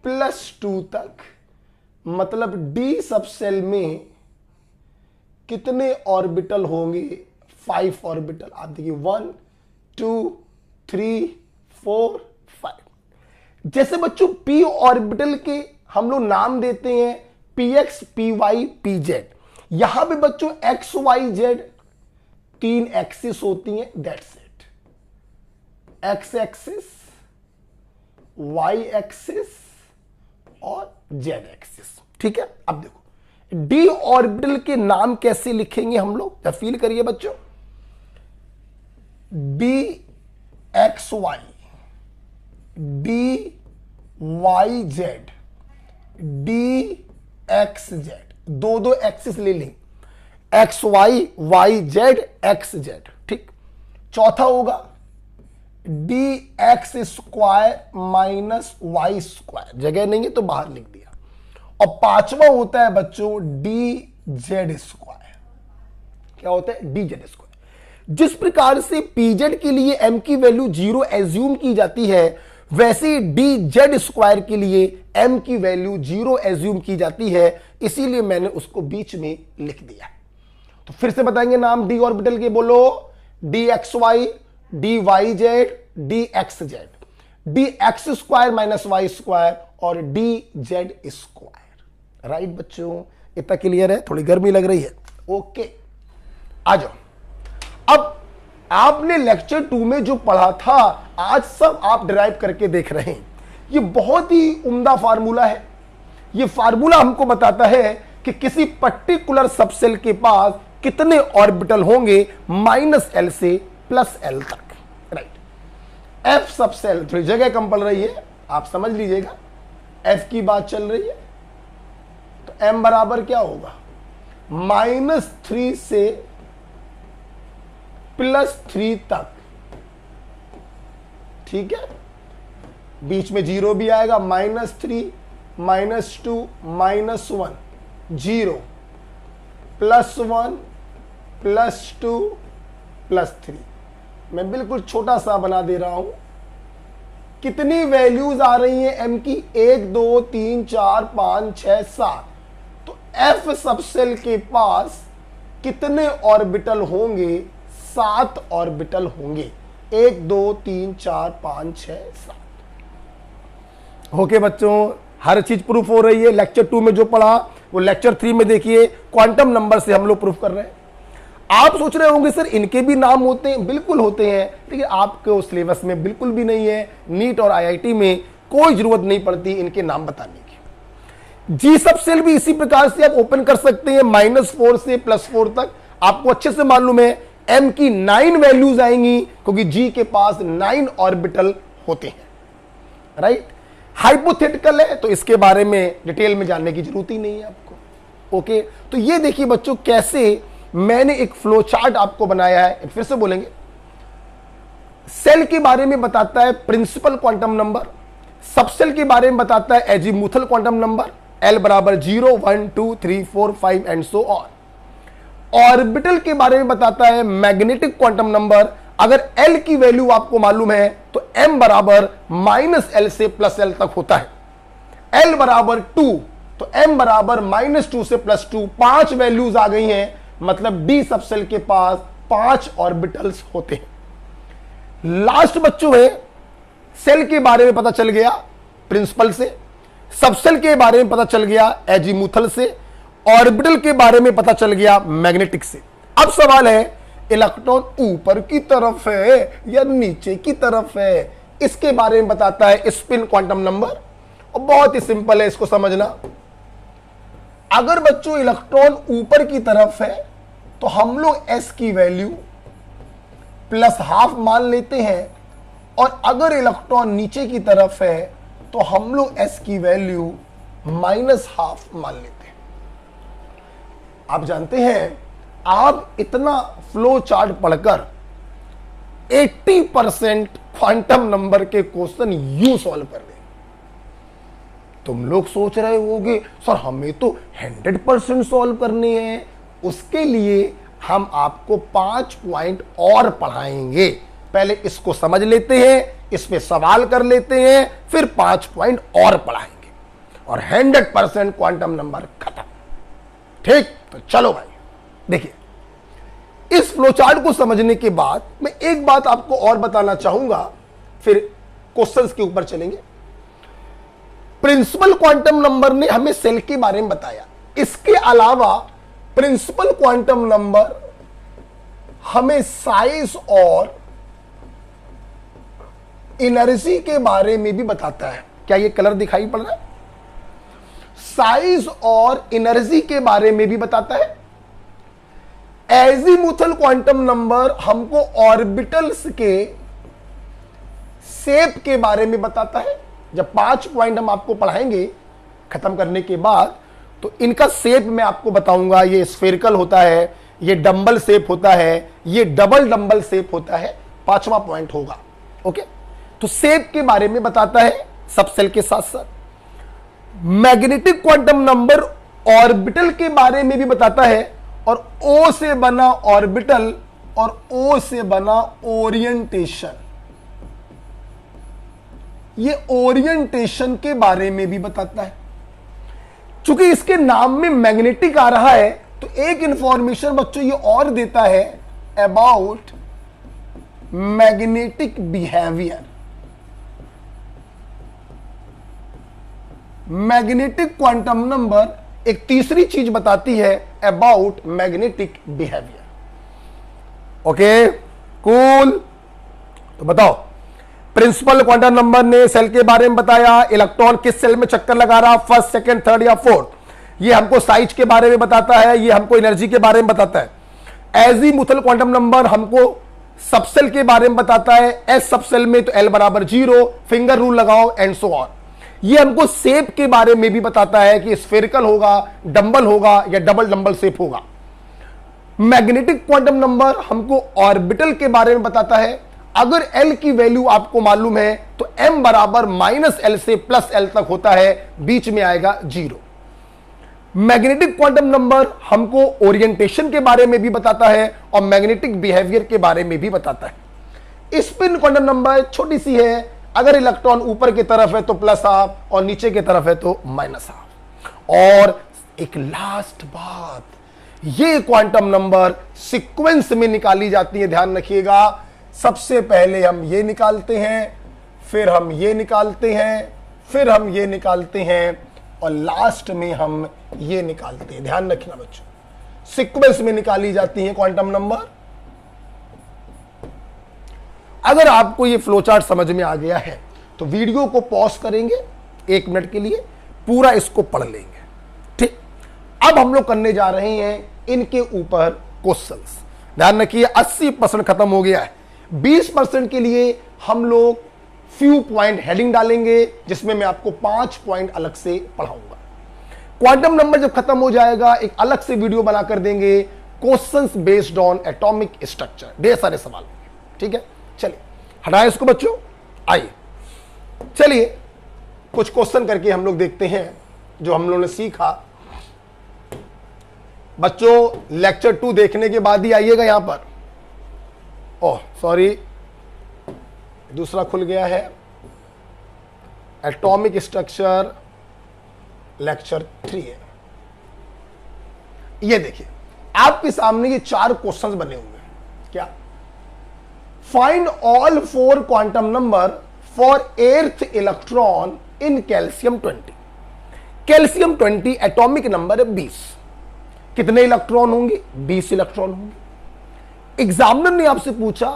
+2 तक। मतलब डी सबसेल में कितने ऑर्बिटल होंगे? 5 ऑर्बिटल। आप देखिए 1 2 3 4 5। जैसे बच्चों p ऑर्बिटल के हम लोग नाम देते हैं px py pz। यहां पे बच्चों x y z 3 एक्सिस होती हैं, that's it. x axis, y axis और z एक्सिस। ठीक है? अब देखो डी ऑर्बिटल के नाम कैसे लिखेंगे हम लोग, या फील करिए बच्चों। D X Y, D Y Z, D X Z, दो एक्सिस ले लें, X Y, Y Z, X Z. ठीक। चौथा होगा D X square -Y square, जगह नहीं है तो बाहर लिख दिया। और पांचवा होता है बच्चों डी जेड स्क्वायर। क्या होता है? D Z square. जिस प्रकार से पीजेड के लिए एम की वैल्यू 0 एज्यूम की जाती है, वैसे डी जेड स्क्वायर के लिए एम की वैल्यू 0 एज्यूम की जाती है, इसीलिए मैंने उसको बीच में लिख दिया। तो फिर से बताएंगे नाम डी ऑर्बिटल के, बोलो। D X Y, D Y Z, D X Z, D X square -Y square और डी जेड स्क्वायर। राइट बच्चों? इतना क्लियर है? थोड़ी गर्मी लग रही है? ओके, आ जाओ। अब आपने लेक्चर 2 में जो पढ़ा था, आज सब आप डिराइव करके देख रहे हैं। ये बहुत ही उम्दा फार्मूला है। ये फार्मूला हमको बताता है कि किसी पर्टिकुलर सबसेल के पास कितने ऑर्बिटल होंगे -l से +l तक। राइट? एफ सबसेल, थोड़ी जगह कम पड़ रही है, आप समझ लीजिएगा, एफ की बात चल रही है। तो m बराबर क्या होगा? -3 से +3 तक। ठीक है? बीच में 0 भी आएगा, -3 -2 -1 0 +1 +2 +3। मैं बिल्कुल छोटा सा बना दे रहा हूं। कितनी वैल्यूज आ रही हैं m की? 1 2 3 4 5 6 7। तो f सबसेल के पास कितने ऑर्बिटल होंगे? 7 ऑर्बिटल होंगे। 1 2 3 4 5 6 7। ओके बच्चों, हर चीज प्रूफ हो रही है। लेक्चर 2 में जो पढ़ा वो लेक्चर 3 में देखिए, क्वांटम नंबर से हम लोग प्रूफ कर रहे हैं। आप सोच रहे होंगे सर इनके भी नाम होते हैं। बिल्कुल होते हैं, लेकिन आपके सिलेबस में बिल्कुल भी नहीं है। नीट और आईआईटी में कोई जरूरत नहीं पड़ती इनके नाम बताने की। जी सबसेल भी इसी प्रकार से आप ओपन कर सकते हैं, -4 से +4 तक। आपको अच्छे से मालूम है m की 9 वैल्यूज आएंगी, क्योंकि g के पास 9 ऑर्बिटल होते हैं। राइट? हाइपोथेटिकल है तो इसके बारे में डिटेल में जानने की जरूरत ही नहीं है आपको। ओके, तो ये देखिए बच्चों कैसे मैंने एक फ्लो चार्ट आपको बनाया है। फिर से बोलेंगे, सेल के बारे में बताता है प्रिंसिपल क्वांटम नंबर, सबसेल के बारे में बताता है एजीमुथल क्वांटम नंबर, l बराबर 0 1 2 3 4 5 एंड सो ऑन। ऑर्बिटल के बारे में बताता है मैग्नेटिक क्वांटम नंबर। अगर l की वैल्यू आपको मालूम है तो m बराबर -l से +l तक होता है। l बराबर 2, तो m बराबर -2 से +2। 5 वैल्यूज आ गई हैं, मतलब डी सबसेल के पास 5 ऑर्बिटल्स होते हैं। लास्ट बच्चों में सेल के बारे में पता चल गया प्रिंसिपल से, सबसेल के बारे में पता चल गया एजीमुथल से, ऑर्बिटल के बारे में पता चल गया मैग्नेटिक से। अब सवाल है इलेक्ट्रॉन ऊपर की तरफ है या नीचे की तरफ है, इसके बारे में बताता है स्पिन क्वांटम नंबर। और बहुत ही सिंपल है इसको समझना। अगर बच्चों इलेक्ट्रॉन ऊपर की तरफ है तो हम लोग s की वैल्यू +½ मान लेते हैं, और अगर इलेक्ट्रॉन नीचे की तरफ है तो हम लोग s की वैल्यू -½ मान लेते हैं। आप जानते हैं, आप इतना फ्लो चार्ट पढ़कर 80% क्वांटम नंबर के क्वेश्चन यूं सॉल्व कर लें। तुम लोग सोच रहे होगे सर हमें तो 100% सॉल्व करने हैं, उसके लिए हम आपको 5 पॉइंट और पढ़ाएंगे। पहले इसको समझ लेते हैं, इस पे सवाल कर लेते हैं, फिर 5 पॉइंट और पढ़ाएंगे और 100% क्वांटम नंबर खत्म। ठीक, तो चलो भाई देखिए, इस फ्लोचार्ट को समझने के बाद मैं एक बात आपको और बताना चाहूंगा, फिर क्वेश्चंस के ऊपर चलेंगे। प्रिंसिपल क्वांटम नंबर ने हमें सेल के बारे में बताया, इसके अलावा प्रिंसिपल क्वांटम नंबर हमें साइज और एनर्जी के बारे में भी बताता है। क्या ये कलर दिखाई पड़ रहा है? साइज और एनर्जी के बारे में भी बताता है। एजीमुथल क्वांटम नंबर हमको ऑर्बिटल्स के शेप के बारे में बताता है। जब 5 पॉइंट हम आपको पढ़ाएंगे खत्म करने के बाद, तो इनका शेप मैं आपको बताऊंगा। ये स्फेरिकल होता है, ये डंबल शेप होता है, ये डबल डंबल शेप होता है। 5वां पॉइंट होगा। ओके, तो शेप के बारे में बताता है सब सेल के साथ साथ। मैग्नेटिक क्वांटम नंबर ऑर्बिटल के बारे में भी बताता है, और O से बना ऑर्बिटल और O से बना ओरिएंटेशन, ये ओरिएंटेशन के बारे में भी बताता है। चूंकि इसके नाम में मैग्नेटिक आ रहा है, तो एक इंफॉर्मेशन बच्चों ये और देता है about magnetic behaviour. Magnetic quantum number एक तीसरी चीज बताती है about magnetic behaviour. Okay cool, तो बताओ, प्रिंसिपल क्वांटम नंबर ने सेल के बारे में बताया, इलेक्ट्रॉन किस सेल में चक्कर लगा रहा, फर्स्ट, सेकंड, थर्ड या फोर्थ। ये हमको साइज के बारे में बताता है, ये हमको एनर्जी के बारे में बताता है। एजीमुथल क्वांटम नंबर हमको सबसेल के बारे में बताता है। एस सबसेल में तो L = 0, फिंगर रूल लगाओ एंड सो ऑन। ये हमको शेप के बारे में भी बताता है कि स्फेरिकल होगा, डंबल होगा या डबल डंबल शेप होगा। मैग्नेटिक क्वांटम नंबर हमको ऑर्बिटल के बारे में बताता है। अगर L की वैल्यू आपको मालूम है तो M = -L से +L तक होता है, बीच में आएगा 0। मैग्नेटिक क्वांटम नंबर हमको ओरिएंटेशन के बारे में भी बताता है और मैग्नेटिक बिहेवियर के बारे में भी बताता है। स्पिन क्वांटम नंबर छोटी सी है, अगर इलेक्ट्रॉन ऊपर की तरफ है तो +½ और नीचे की तरफ है तो -½ और एक लास्ट बात, ये क्वांटम नंबर सीक्वेंस में निकाली जाती है, ध्यान रखिएगा। सबसे पहले हम ये निकालते हैं, फिर हम ये निकालते हैं, फिर हम ये निकालते हैं और लास्ट में हम ये निकालते हैं। ध्यान रखना बच्चों, सीक्वेंस में निकाली जाती है क्वांटम नंबर। अगर आपको ये फ्लोचार्ट समझ में आ गया है तो वीडियो को पॉज करेंगे 1 मिनट के लिए, पूरा इसको पढ़ लेंगे। ठीक, अब हम लोग करने जा रहे हैं इनके ऊपर क्वेश्चंस। ध्यान रखिए 80% खत्म हो गया है, 20% के लिए हम लोग फ्यू पॉइंट हेडिंग डालेंगे, जिसमें मैं आपको 5 पॉइंट अलग से पढ़ाऊंगा। क्वांटम नंबर जब खत्म हो जाएगा एक अलग से वीडियो बनाकर देंगे, questions based on atomic structure, ढेर सारे सवाल। ठीक है, चलिए हटाएं इसको बच्चों, आइए चलिए कुछ क्वेश्चन करके हम लोग देखते हैं जो हम लोगों ने सीखा। बच्चों लेक्चर 2 देखने के बाद ही आइएगा यहां पर। ओह सॉरी, दूसरा खुल गया है, एटॉमिक स्ट्रक्चर लेक्चर 3 है। ये देखिए आपके सामने ये 4 क्वेश्चंस बने हुए हैं। क्या? Find all 4 quantum number for 8th electron in calcium 20। Calcium 20 atomic number है 20। कितने इलेक्ट्रॉन होंगे? 20 इलेक्ट्रॉन होंगे। एग्जामिनर ने आपसे पूछा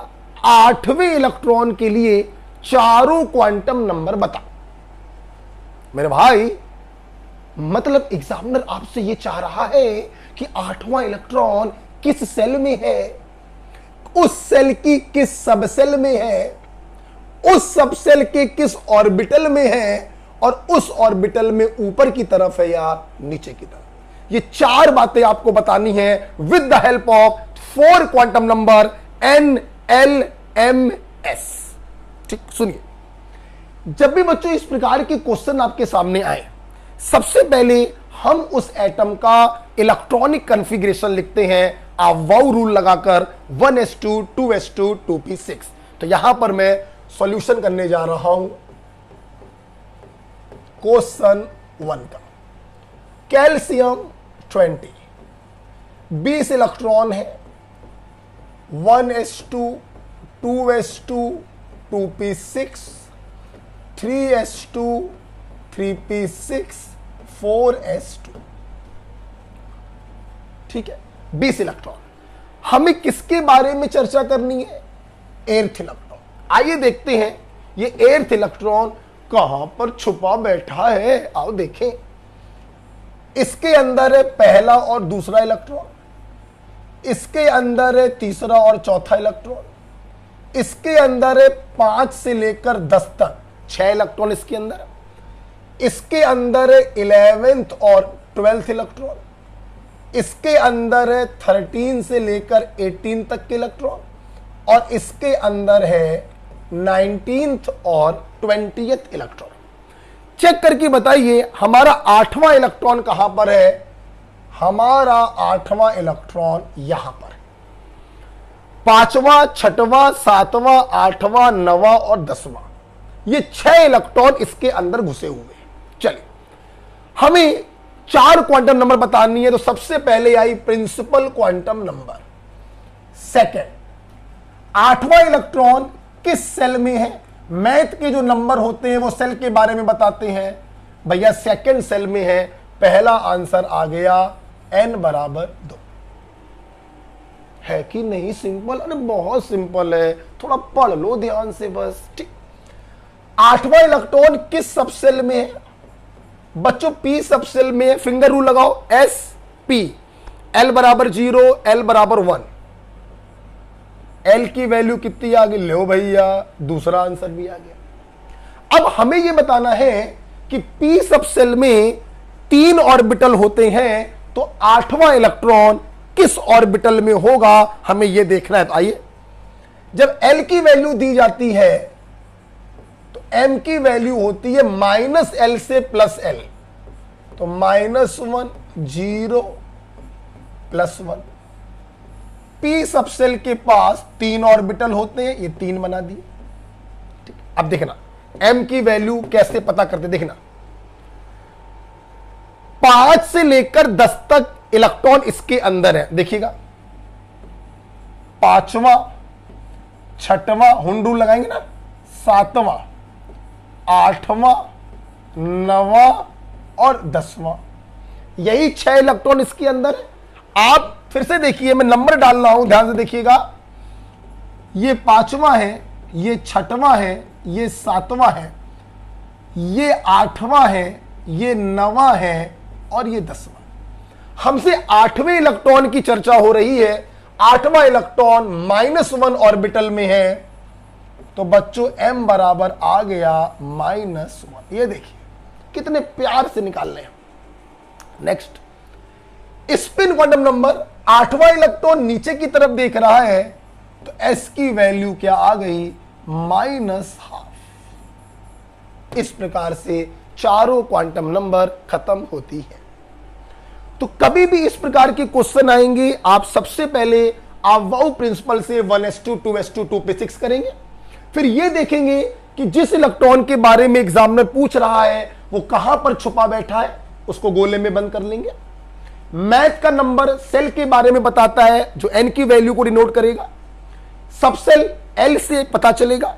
8वें इलेक्ट्रॉन के लिए चारों क्वांटम नंबर बता। मेरे भाई मतलब एग्जामिनर आपसे यह चाह रहा है कि 8वां इलेक्ट्रॉन किस सेल में है, उस सेल की किस सब सेल में है, उस सब सेल के किस ऑर्बिटल में है, और उस ऑर्बिटल में ऊपर की तरफ है या नीचे की तरफ। ये 4 बातें आपको बतानी है with the help of 4 quantum number N L M S। ठीक, सुनिए, जब भी बच्चों इस प्रकार के क्वेश्चन आपके सामने आए, सबसे पहले हम उस एटम का इलेक्ट्रॉनिक कॉन्फ़िगरेशन लिखते हैं वाउ रूल लगाकर 1s2 2s2 2p6। तो यहां पर मैं सॉल्यूशन करने जा रहा हूं क्वेश्चन 1 का। कैल्शियम 20 इलेक्ट्रॉन है, 1s2 2s2 2p6 3s2 3p6 4s2। ठीक है, 20 इलेक्ट्रॉन। हमें किसके बारे में चर्चा करनी है? एर्थ इलेक्ट्रॉन। आइए देखते हैं ये एर्थ इलेक्ट्रॉन कहां पर छुपा बैठा है। आओ देखें, इसके अंदर है पहला और दूसरा इलेक्ट्रॉन, इसके अंदर है तीसरा और चौथा इलेक्ट्रॉन, इसके अंदर है 5 से लेकर 10 तक 6 इलेक्ट्रॉन इसके अंदर, इसके अंदर है 11th और 12th इलेक्ट्रॉन, इसके अंदर है 13 से लेकर 18 तक के इलेक्ट्रॉन, और इसके अंदर है 19th और 20th इलेक्ट्रॉन। चेक करके बताइए हमारा 8वां इलेक्ट्रॉन कहां पर है? हमारा 8वां इलेक्ट्रॉन यहां पर है। 5वां 6वां 7वां 8वां 9वां और 10वां, ये 6 इलेक्ट्रॉन इसके अंदर घुसे हुए हैं। चलिए, हमें 4 क्वांटम नंबर बतानी है। तो सबसे पहले I principal quantum number. Second, 8वां इलेक्ट्रॉन किस सेल में है? मैथ के जो नंबर होते हैं वो सेल के बारे में बताते हैं। भैया सेकंड सेल में है। पहला आंसर आ गया n बराबर 2। है कि नहीं सिंपल? अरे बहुत सिंपल है, थोड़ा पढ़ लो ध्यान से बस। ठीक, 8वां इलेक्ट्रॉन किस सब सेल में है? बच्चों p सब सेल में है। फिंगर रूल लगाओ, s p, l बराबर 0 l बराबर 1। l की वैल्यू कितनी आ गई? लो भैया, दूसरा आंसर भी आ गया। अब हमें यह बताना है कि p सब सेल में 3 ऑर्बिटल होते हैं, तो 8वां इलेक्ट्रॉन किस ऑर्बिटल में होगा हमें यह देखना है। तो आइए, जब l की वैल्यू दी जाती है तो m की वैल्यू होती है -l से +l, तो -1 0 +1। p सब सेल के पास 3 ऑर्बिटल होते हैं, ये 3 बना दिए। ठीक, अब देखना m की वैल्यू कैसे पता करते, देखना 5 से लेकर 10 तक इलेक्ट्रॉन इसके अंदर है। देखिएगा 5वां 6वां हुंडू लगाएंगे ना, 7वां 8वां 9वां और 10वां, यही 6 इलेक्ट्रॉन इसके अंदर है। आप फिर से देखिए, मैं नंबर डाल रहा हूं, ध्यान से देखिएगा। ये 5वां है, ये 6वां है, ये 7वां है, ये 8वां है, ये 9वां है और ये 10वां। हमसे 8वें इलेक्ट्रॉन की चर्चा हो रही है। 8वां इलेक्ट्रॉन -1 ऑर्बिटल में है, तो बच्चों m बराबर आ गया -1। ये देखिए कितने प्यार से निकाल रहे हैं। Next, spin quantum number. 8वां इलेक्ट्रॉन नीचे की तरफ देख रहा है, तो s की वैल्यू क्या आ गई? -12। इस प्रकार से चारों क्वांटम नंबर खत्म होती है। तो कभी भी इस प्रकार के क्वेश्चन आएंगे, आप सबसे पहले आप वाउ प्रिंसिपल से 1s2 2s2 2p6 करेंगे। फिर यह देखेंगे कि जिस इलेक्ट्रॉन के बारे में एग्जामिनर पूछ रहा है वो कहां पर छुपा बैठा है, उसको गोले में बंद कर लेंगे। मैथ का नंबर सेल के बारे में बताता है, जो n की वैल्यू को डिनोट करेगा। सब सेल l से पता चलेगा।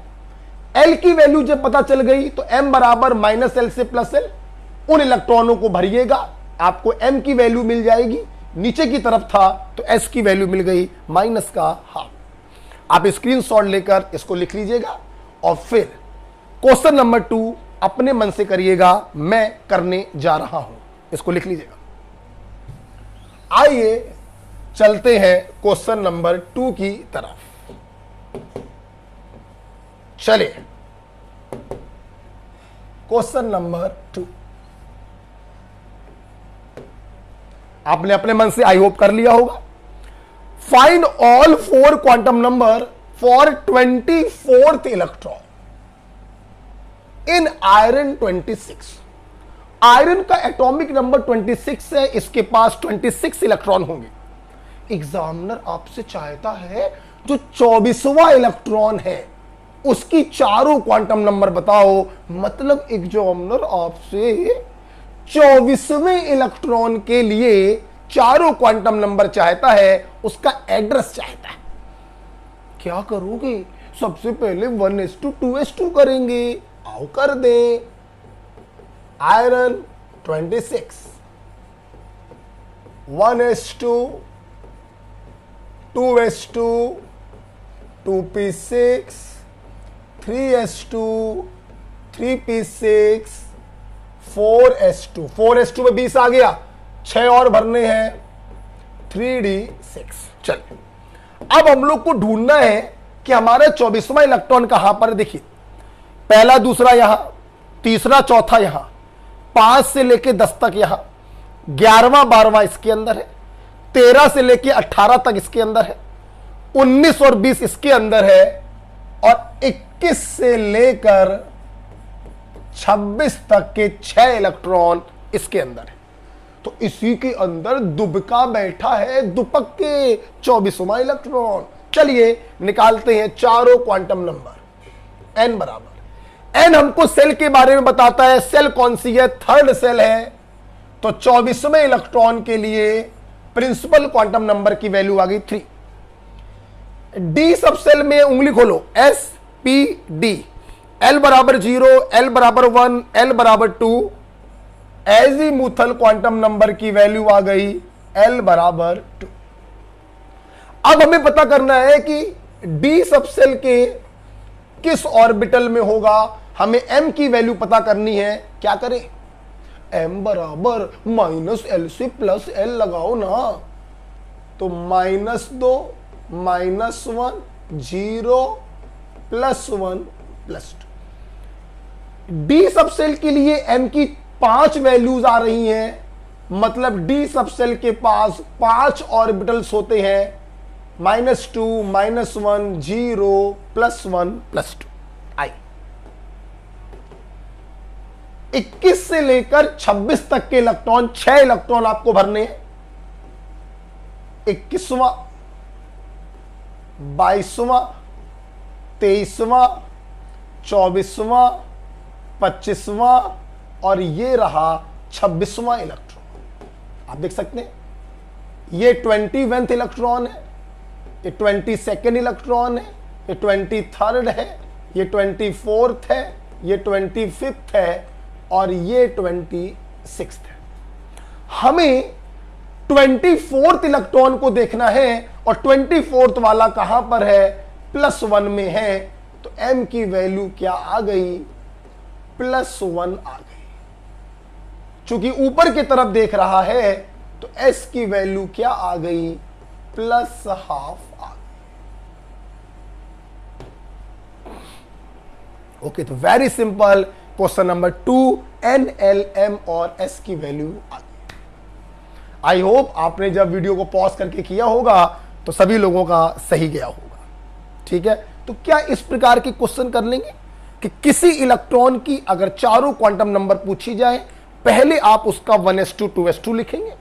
l की वैल्यू जब पता चल गई तो m बराबर -l से +l, उन इलेक्ट्रॉनों को भरिएगा, आपको m की वैल्यू मिल जाएगी। नीचे की तरफ था तो s की वैल्यू मिल गई -½ आप स्क्रीनशॉट लेकर इसको लिख लीजिएगा और फिर क्वेश्चन नंबर 2 अपने मन से करिएगा, मैं करने जा रहा हूं। इसको लिख लीजिएगा। आइए चलते हैं क्वेश्चन नंबर 2 की तरफ। चलिए क्वेश्चन नंबर 2 आपने अपने मन से आई होप कर लिया होगा। Find all 4 quantum number for 24th electron in iron 26। Iron का एटॉमिक नंबर 26 है, इसके पास 26 इलेक्ट्रॉन होंगे। एग्जामिनर आपसे चाहता है जो 24वां इलेक्ट्रॉन है उसकी चारों क्वांटम नंबर बताओ। मतलब एग्जामिनर आपसे 24वें इलेक्ट्रॉन के लिए चारों क्वांटम नंबर चाहता है, उसका एड्रेस चाहता है। क्या करोगे? सबसे पहले 1s2 2s2 करेंगे। आओ कर दे। Iron 26 1s2 2s2 2p6 3s2 3p6 4s2 4s2 में 20 आ गया, 6 और भरने हैं 3d6। चलिए अब हम लोग को ढूंढना है कि हमारा 24वां इलेक्ट्रॉन कहां पर। देखिए पहला दूसरा यहां, तीसरा चौथा यहां, 5 से लेके 10 तक यहां, 11वां 12वां इसके अंदर है, 13 से लेके 18 तक इसके अंदर है, 19 और 20 इसके अंदर है, और 21 से लेकर 26 तक के 6 इलेक्ट्रॉन इसके अंदर है। तो इसी के अंदर दुबका बैठा है, दुपक के 24वां इलेक्ट्रॉन। चलिए निकालते हैं चारों क्वांटम नंबर। एन बराबर, एन हमको सेल के बारे में बताता है। सेल कौन सी है? थर्ड सेल है। तो 24वें इलेक्ट्रॉन के लिए प्रिंसिपल क्वांटम नंबर की वैल्यू आ गई 3। डी सब सेल में उंगली खोलो, एस पी डी। एल बराबर 0, एल बराबर 1, एल बराबर 2। एजीमुथल क्वांटम नंबर की वैल्यू आ गई एल बराबर 2। अब हमें पता करना है कि डी सब सेल के किस ऑर्बिटल में होगा। हमें एम की वैल्यू पता करनी है। क्या करें? एम बराबर -l से +l लगाओ ना। तो -2 -1 0 +1 +2। डी सब सेल के लिए एम की 5 वैल्यूज आ रही हैं। मतलब डी सब सेल के पास 5 ऑर्बिटल्स होते हैं। -2 -1 0 +1 +2। आई 21 से लेकर 26 तक के इलेक्ट्रॉन, 6 इलेक्ट्रॉन आपको भरने हैं। 21वां 22वां 23वां 24वां 25वां और ये रहा 26वां इलेक्ट्रॉन। आप देख सकते हैं ये 20वें इलेक्ट्रॉन है, ये 22nd इलेक्ट्रॉन है, ये 23rd है, ये 24th है, ये 25th है और ये 26th है। हमें 24th इलेक्ट्रॉन को देखना है और 24th वाला कहां पर है? +1 में है। तो m की वैल्यू क्या आ गई? +1 आ गई। चूंकि ऊपर की तरफ देख रहा है तो s की वैल्यू क्या आ गई? +½ आ गई। ओके, तो very simple question number 2, n, l, m और s की वैल्यू आ गई। आई होप आपने जब वीडियो को पॉज करके किया होगा तो सभी लोगों का सही गया होगा। ठीक है, तो क्या इस प्रकार के क्वेश्चन कर लेंगे कि किसी इलेक्ट्रॉन की अगर चारों क्वांटम नंबर पूछी जाए, पहले आप उसका 1s2 2s2 लिखेंगे,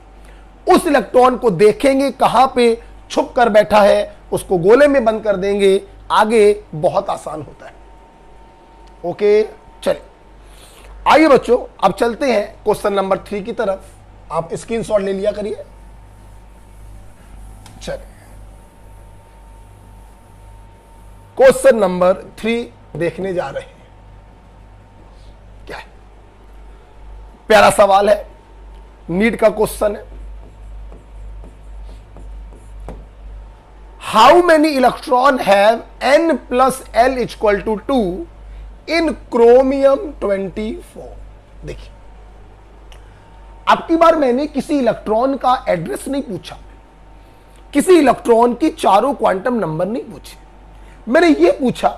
उस इलेक्ट्रॉन को देखेंगे कहां पे छुप कर बैठा है, उसको गोले में बंद कर देंगे। आगे बहुत आसान होता है। ओके, चलिए आइए बच्चों, अब चलते हैं क्वेश्चन नंबर 3 की तरफ। आप स्क्रीनशॉट ले लिया करिए। चलिए क्वेश्चन नंबर 3 देखने जा रहे हैं। क्या है? प्यारा सवाल है, नीट का क्वेश्चन है। How many electron have n + l = 2 in chromium 24? देखिए अब की बार मैंने किसी इलेक्ट्रॉन का एड्रेस नहीं पूछा, किसी इलेक्ट्रॉन की चारों क्वांटम नंबर नहीं पूछे, मैंने ये पूछा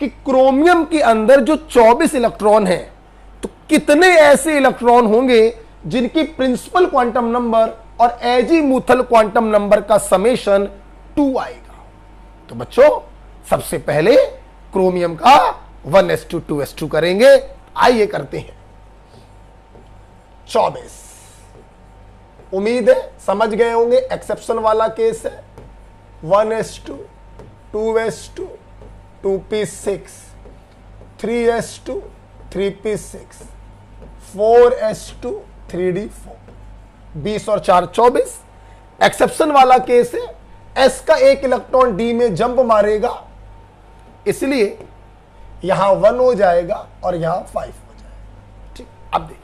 कि क्रोमियम के अंदर जो 24 इलेक्ट्रॉन हैं, तो कितने ऐसे इलेक्ट्रॉन होंगे जिनकी प्रिंसिपल क्वांटम नंबर और एजीमुथल क्वांटम नंबर का समेशन 2 आएगा। तो बच्चों सबसे पहले क्रोमियम का 1s2 2s2 करेंगे। आइए करते हैं। 24, उम्मीद है समझ गए होंगे, एक्सेप्शन वाला केस है। 1s2 2s2 2p6 3s2 3p6 4s2 3d4 20 और 4 24। एक्सेप्शन वाला केस है, s का एक इलेक्ट्रॉन d में जंप मारेगा, इसलिए यहां 1 हो जाएगा और यहां 5 हो जाएगा। ठीक, अब देखिए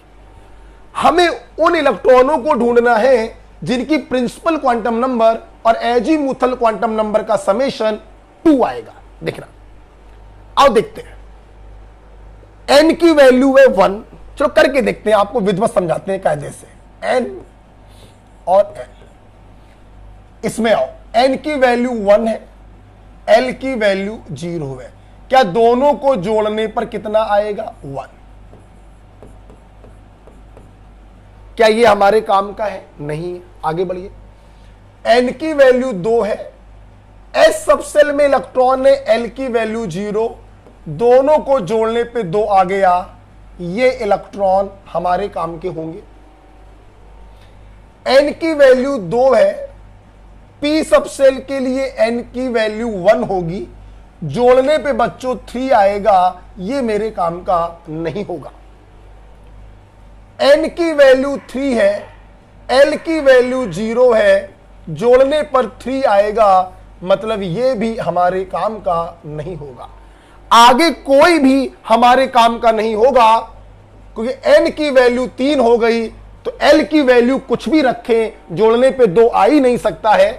हमें उन इलेक्ट्रॉनों को ढूंढना है जिनकी प्रिंसिपल क्वांटम नंबर और एजीमुथल क्वांटम नंबर का समेशन 2 आएगा। देखना, आओ देखते हैं। n की वैल्यू है 1, चलो करके देखते हैं, आपको विधिवत समझाते हैं कायदे से। n और l, इसमें आओ, n की वैल्यू 1 है, l की वैल्यू 0 है। क्या दोनों को जोड़ने पर कितना आएगा? 1। क्या ये हमारे काम का है? नहीं। आगे बढ़िए। n की वैल्यू 2 है, s सबसेल में इलेक्ट्रॉन है, l की वैल्यू 0, दोनों को जोड़ने पे 2 आ गया, ये इलेक्ट्रॉन हमारे काम के होंगे। n की वैल्यू 2 है, p सबसेल के लिए n की वैल्यू 1 होगी, जोड़ने पे बच्चों 3 आएगा, ये मेरे काम का नहीं होगा। n की वैल्यू 3 है, l की वैल्यू 0 है, जोड़ने पर 3 आएगा, मतलब ये भी हमारे काम का नहीं होगा। आगे कोई भी हमारे काम का नहीं होगा, क्योंकि n की वैल्यू 3 हो गई, तो l की वैल्यू कुछ भी रखें, जोड़ने पे 2 आ ही नहीं सकता है।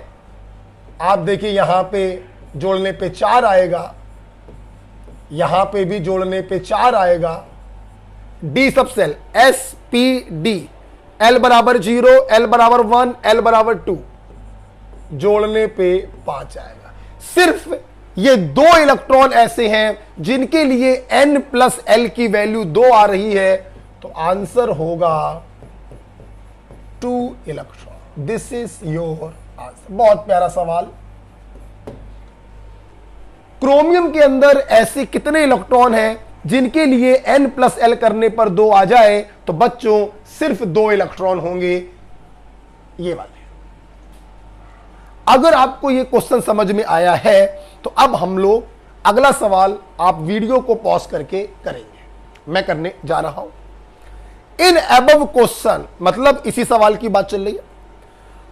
आप देखिए यहां पे जोड़ने पे 4 आएगा, यहां पे भी जोड़ने पे 4 आएगा। D subshell s p d, l बराबर 0, l बराबर 1, l बराबर 2, जोड़ने पे 5 आएगा। सिर्फ ये 2 इलेक्ट्रॉन ऐसे हैं जिनके लिए n प्लस l की वैल्यू 2 आ रही है, तो आंसर होगा 2 electron. This is your answer. बहुत प्यारा सवाल। क्रोमियम के अंदर ऐसे कितने इलेक्ट्रॉन हैं जिनके लिए n प्लस l करने पर 2 आ जाए? तो बच्चों सिर्फ 2 इलेक्ट्रॉन होंगे, ये वाले। अगर आपको ये क्वेश्चन समझ में आया है तो अब हम लोग अगला सवाल आप वीडियो को पॉज करके करेंगे। मैं करने जा रहा हूं। इन अबव क्वेश्चन, मतलब इसी सवाल की बात चल रही है,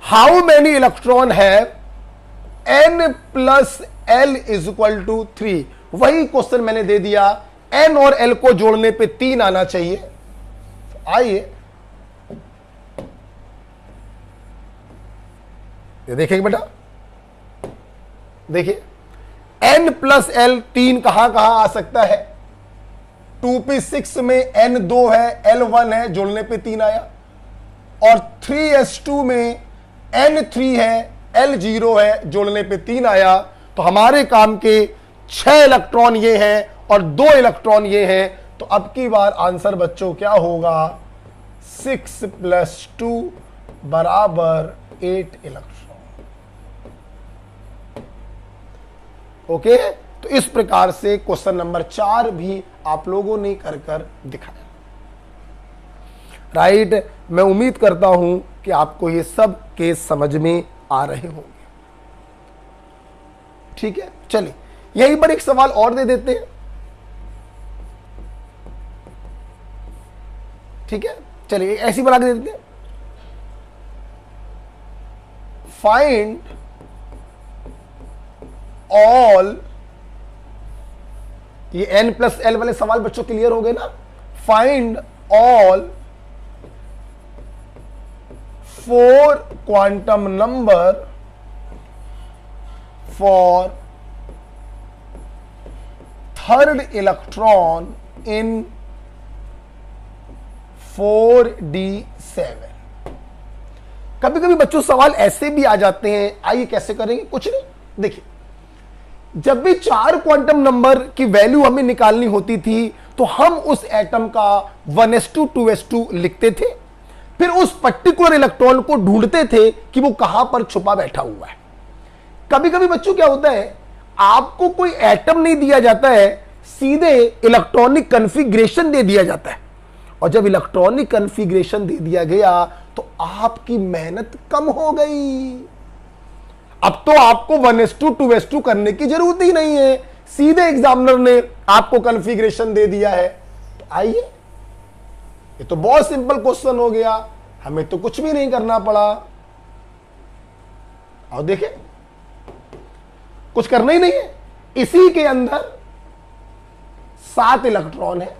how many electron have n plus l is equal to 3। वही क्वेश्चन मैंने दे दिया, n और l को जोड़ने पे 3 आना चाहिए। आइए ये देखेंगे बेटा, देखिए n प्लस l 3 कहां कहां आ सकता है? 2p6 में n 2 है, l 1 है, जोड़ने पे 3 आया, और 3s2 में n 3 है, l 0 है, जोड़ने पे 3 आया। तो हमारे काम के 6 इलेक्ट्रॉन ये हैं और 2 इलेक्ट्रॉन ये हैं। तो अब की बार आंसर बच्चों क्या होगा? 6 प्लस 2 बराबर 8 इलेक्ट्रॉन। ओके, तो इस प्रकार से क्वेश्चन नंबर 4 भी आप लोगों ने कर दिखाया। राइट, मैं उम्मीद करता हूं कि आपको ये सब केस समझ में आ रहे होंगे। ठीक है, चलिए यहीं पर एक सवाल और दे देते हैं। ठीक है, चलिए ऐसी बना के दे देते हैं। फाइंड ऑल, ये n प्लस l वाले सवाल बच्चों क्लियर हो गए ना? Find all 4 quantum number for third electron in 4d 7। कभी कभी बच्चों सवाल ऐसे भी आ जाते हैं, आइए कैसे करेंगे, कुछ नहीं, देखिए जब भी 4 क्वांटम नंबर की वैल्यू हमें निकालनी होती थी तो हम उस एटम का 1s2 2s2 लिखते थे, फिर उस पर्टिकुलर इलेक्ट्रॉन को ढूंढते थे कि वो कहां पर छुपा बैठा हुआ है। कभी कभी बच्चों क्या होता है, आपको कोई एटम नहीं दिया जाता है, सीधे इलेक्ट्रॉनिक कॉन्फ़िगरेशन दे दिया जाता है, और जब इलेक्ट्रॉनिक कॉन्फ़िगरेशन दे दिया गया तो आपकी मेहनत कम हो गई। अब तो आपको 1s2 2s2 करने की जरूरत ही नहीं है, सीधे एग्जामिनर ने आपको कॉन्फ़िगरेशन दे दिया है। तो आइए, ये तो बहुत सिंपल क्वेश्चन हो गया, हमें तो कुछ भी नहीं करना पड़ा। और देखें, कुछ करना ही नहीं है, इसी के अंदर 7 इलेक्ट्रॉन है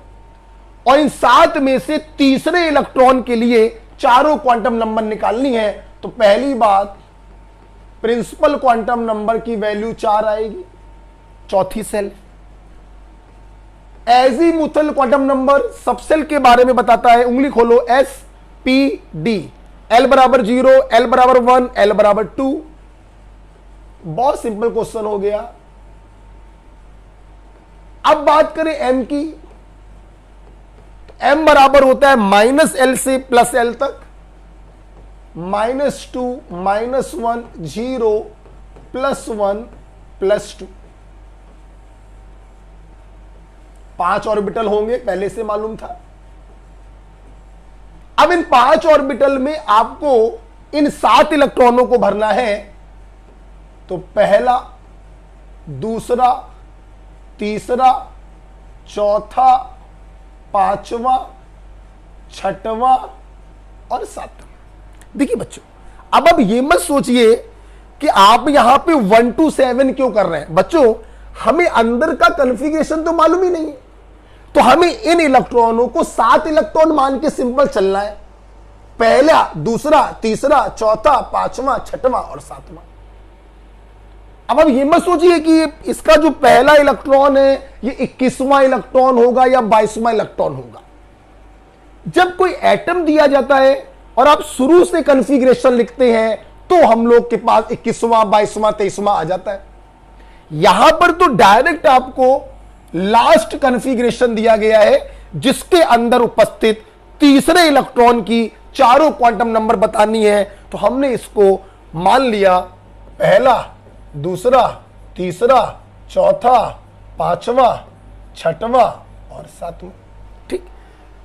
और इन 7 में से तीसरे इलेक्ट्रॉन के लिए चारों क्वांटम नंबर निकालनी है। तो पहली बात, प्रिंसिपल क्वांटम नंबर की वैल्यू 4 आएगी, चौथी सेल। एजीमुथल क्वांटम नंबर सब सेल के बारे में बताता है, उंगली खोलो, एस पी डी, एल बराबर 0, एल बराबर 1, एल बराबर 2। बहुत सिंपल क्वेश्चन हो गया। अब बात करें एम की, तो एम बराबर होता है -L से +L तक, -2, -1, 0, +1, +2। 5 ऑर्बिटल होंगे, पहले से मालूम था। अब इन 5 ऑर्बिटल में आपको इन 7 इलेक्ट्रॉनों को भरना है। तो पहला, दूसरा, तीसरा, चौथा, पांचवा, छठवां और 7वां। देखिए बच्चों, अब ये मत सोचिए कि आप यहां पे 1 to 7 क्यों कर रहे हैं। बच्चों, हमें अंदर का कॉन्फ़िगरेशन तो मालूम ही नहीं है, तो हमें इन इलेक्ट्रॉनों को 7 इलेक्ट्रॉन मान के सिंपल चलना है। पहला, दूसरा, तीसरा, चौथा, पांचवा, छठवां और 7वां। अब ये मत सोचिए कि इसका जो पहला इलेक्ट्रॉन है ये 21वां इलेक्ट्रॉन होगा या 22वां इलेक्ट्रॉन होगा। जब कोई एटम दिया जाता है और आप शुरू से कॉन्फ़िगरेशन लिखते हैं तो हम लोग के पास 21वां, 22वां, 23वां आ जाता है। यहां पर तो डायरेक्ट आपको लास्ट कॉन्फ़िगरेशन दिया गया है जिसके अंदर उपस्थित तीसरे इलेक्ट्रॉन की चारों क्वांटम नंबर बतानी है। तो हमने इसको मान लिया, पहला, दूसरा, तीसरा, चौथा, पांचवा, छठवां और 7वां। ठीक,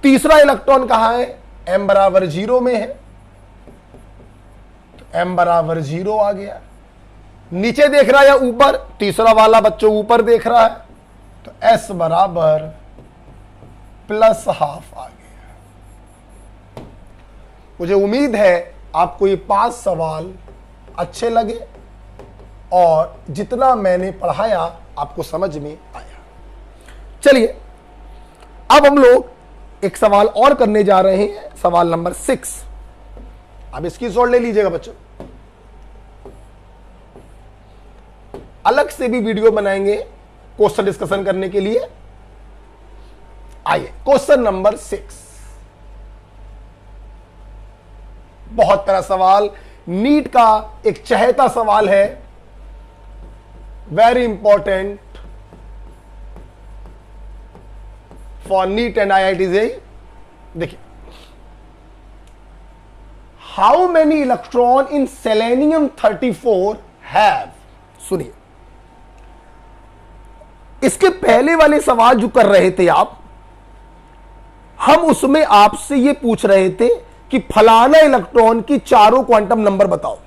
तीसरा इलेक्ट्रॉन कहां है, m बराबर 0 में है, तो m बराबर 0 आ गया। नीचे देख रहा है या ऊपर, तीसरा वाला बच्चों ऊपर देख रहा है, तो s बराबर +½ आ गया। मुझे उम्मीद है आपको ये 5 सवाल अच्छे लगे और जितना मैंने पढ़ाया आपको समझ में आया। चलिए, अब हम लोग एक सवाल और करने जा रहे हैं, सवाल नंबर 6। अब इसकी जोड़ ले लीजिएगा बच्चों, अलग से भी वीडियो बनाएंगे क्वेश्चन डिस्कशन करने के लिए। आइए, क्वेश्चन नंबर 6, बहुत प्यारा सवाल, नीट का एक चहेता सवाल है, very important for neat and IIT JEE। देखिए, how many electron in selenium 34 have. सुनिए, इसके पहले वाले सवाल जो कर रहे थे आप, हम उसमें आपसे यह पूछ रहे थे कि फलाना इलेक्ट्रॉन की चारों क्वांटम नंबर बताओ।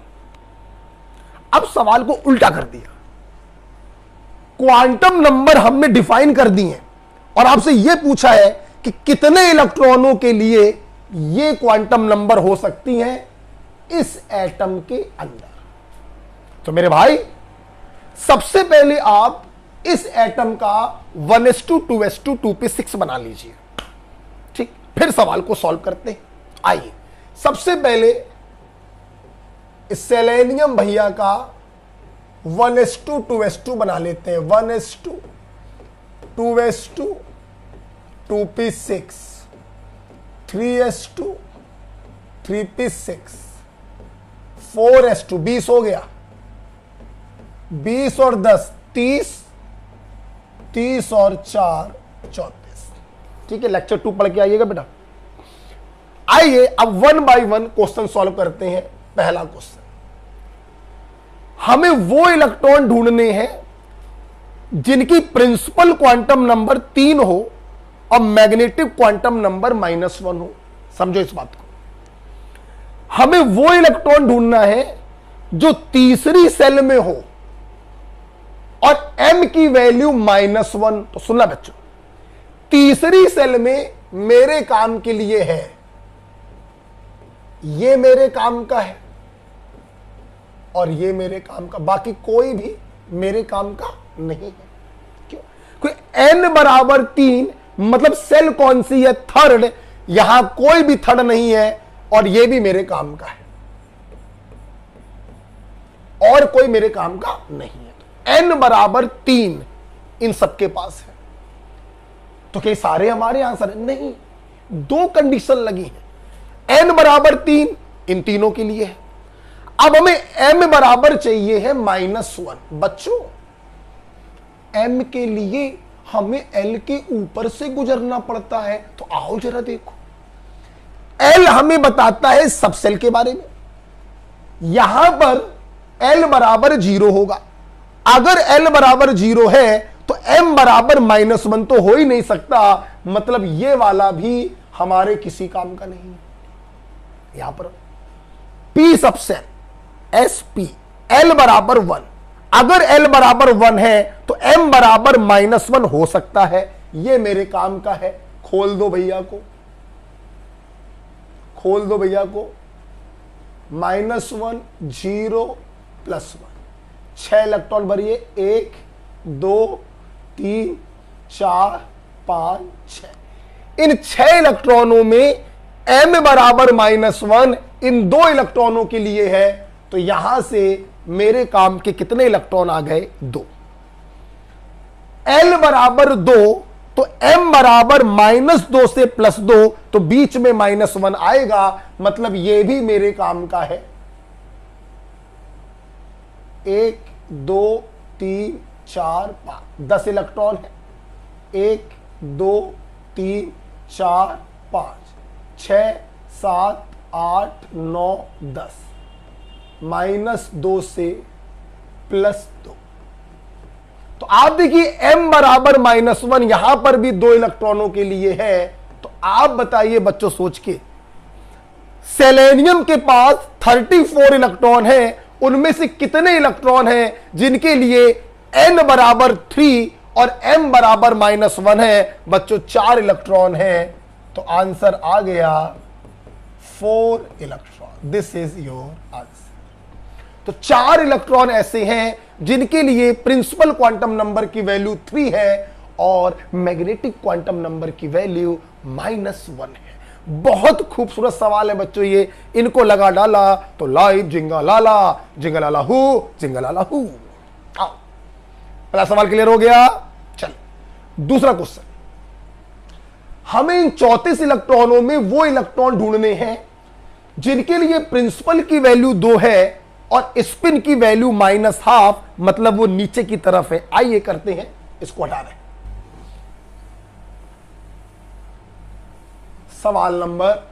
अब सवाल को उल्टा कर दिया, क्वांटम नंबर हमने डिफाइन कर दिए और आपसे यह पूछा है कि कितने इलेक्ट्रॉनों के लिए यह क्वांटम नंबर हो सकती हैं इस एटम के अंदर। तो मेरे भाई, सबसे पहले आप इस एटम का 1s2 2s2 2p6 बना लीजिए। ठीक, फिर सवाल को सॉल्व करते हैं। आइए, सबसे पहले इस सेलेनियम भैया का 1s2 2s2 बना लेते हैं। 1s2 2s2 2p6 3s2 3p6 4s2 20 हो गया, 20 और 10 30, 30 और 4 34। ठीक है, लेक्चर 2 पढ़ के आइएगा बेटा। आइए अब 1 बाय 1 क्वेश्चन सॉल्व करते हैं। पहला क्वेश्चन, हमें वो इलेक्ट्रॉन ढूंढने हैं जिनकी प्रिंसिपल क्वांटम नंबर 3 हो और मैग्नेटिक क्वांटम नंबर -1 हो। समझो इस बात को, हमें वो इलेक्ट्रॉन ढूंढना है जो तीसरी सेल में हो और m की वैल्यू -1। तो सुनना बच्चों, तीसरी सेल में मेरे काम के लिए है, ये मेरे काम का है और ये मेरे काम का, बाकी कोई भी मेरे काम का नहीं है। क्यों? कोई n बराबर 3 मतलब सेल कौन सी है? थर्ड। यहां कोई भी थर्ड नहीं है और ये भी मेरे काम का है और कोई मेरे काम का नहीं है। तो n बराबर 3 इन सबके पास है। तो क्या सारे हमारे आंसर है? नहीं, दो कंडीशन लगी है। n बराबर 3 इन तीनों के लिए है। अब हमें m बराबर चाहिए है -1। बच्चों, m के लिए हमें l के ऊपर से गुजरना पड़ता है। तो आओ जरा देखो, l हमें बताता है सब सेल के बारे में। यहां पर l बराबर 0 होगा। अगर l बराबर 0 है तो m बराबर -1 तो हो ही नहीं सकता, मतलब ये वाला भी हमारे किसी काम का नहीं है। यहां पर p सब सेल sp l बराबर 1, अगर l बराबर 1 है तो m बराबर -1 हो सकता है। ये मेरे काम का है। खोल दो भैया को, खोल दो भैया को। -1 0 +1, 6 इलेक्ट्रॉन भरिए। 1 2 3 4 5 6। इन 6 इलेक्ट्रॉनों में m बराबर -1 इन 2 इलेक्ट्रॉनों के लिए है। तो यहां से मेरे काम के कितने इलेक्ट्रॉन आ गए? 2। l बराबर 2 तो m बराबर -2 से +2, तो बीच में -1 आएगा, मतलब ये भी मेरे काम का है। 1 2 3 4 5 10 इलेक्ट्रॉन है। 1 2 3 4 5 6 7 8 9 10, -2 से +2। तो आप देखिए m बराबर -1 यहां पर भी 2 इलेक्ट्रॉनों के लिए है। तो आप बताइए बच्चों सोच के, सेलेनियम के पास 34 इलेक्ट्रॉन है, उनमें से कितने इलेक्ट्रॉन हैं जिनके लिए n बराबर 3 और m बराबर -1 है? बच्चों 4 इलेक्ट्रॉन है। तो आंसर आ गया 4 electron. This is your answer. तो 4 इलेक्ट्रॉन ऐसे हैं जिनके लिए प्रिंसिपल क्वांटम नंबर की वैल्यू 3 है और मैग्नेटिक क्वांटम नंबर की वैल्यू -1 है। बहुत खूबसूरत सवाल है बच्चों ये। इनको लगा डाला तो लाइव जिंगालाला, जिंगालाला हु, जिंगालाला हु। आओ, पहला सवाल क्लियर हो गया। चलिए दूसरा क्वेश्चन, हमें इन 34 इलेक्ट्रॉनों में वो इलेक्ट्रॉन ढूंढने हैं जिनके लिए प्रिंसिपल की वैल्यू 2 है और स्पिन की वैल्यू -12, मतलब वो नीचे की तरफ है। आइए करते हैं, इसको हटा दें। सवाल नंबर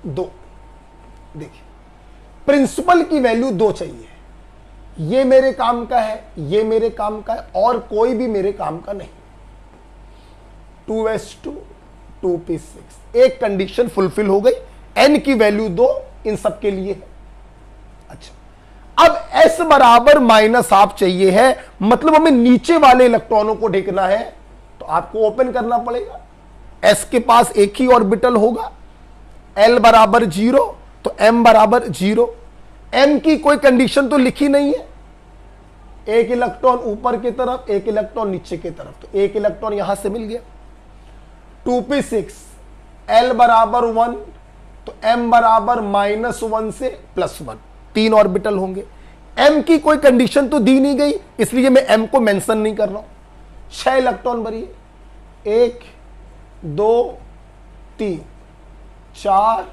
2 देखिए, प्रिंसिपल की वैल्यू 2 चाहिए। ये मेरे काम का है, ये मेरे काम का है और कोई भी मेरे काम का नहीं। 2s2 2p6, एक कंडीशन फुलफिल हो गई। n की वैल्यू 2 इन सब के लिए है। अच्छा, अब s बराबर -12 चाहिए है, मतलब हमें नीचे वाले इलेक्ट्रॉनों को ढूंढना है। तो आपको ओपन करना पड़ेगा। s के पास एक ही ऑर्बिटल होगा, l बराबर 0 तो m बराबर 0। m की कोई कंडीशन तो लिखी नहीं है। एक इलेक्ट्रॉन ऊपर की तरफ, एक इलेक्ट्रॉन नीचे की तरफ, तो एक इलेक्ट्रॉन यहां से मिल गया। 2p6 l बराबर 1 तो m बराबर -1 से +1, 3 ऑर्बिटल होंगे। m की कोई कंडीशन तो दी नहीं गई, इसलिए मैं m को मेंशन नहीं कर रहा हूं। 6 इलेक्ट्रॉन भरिए। 1 2 3 4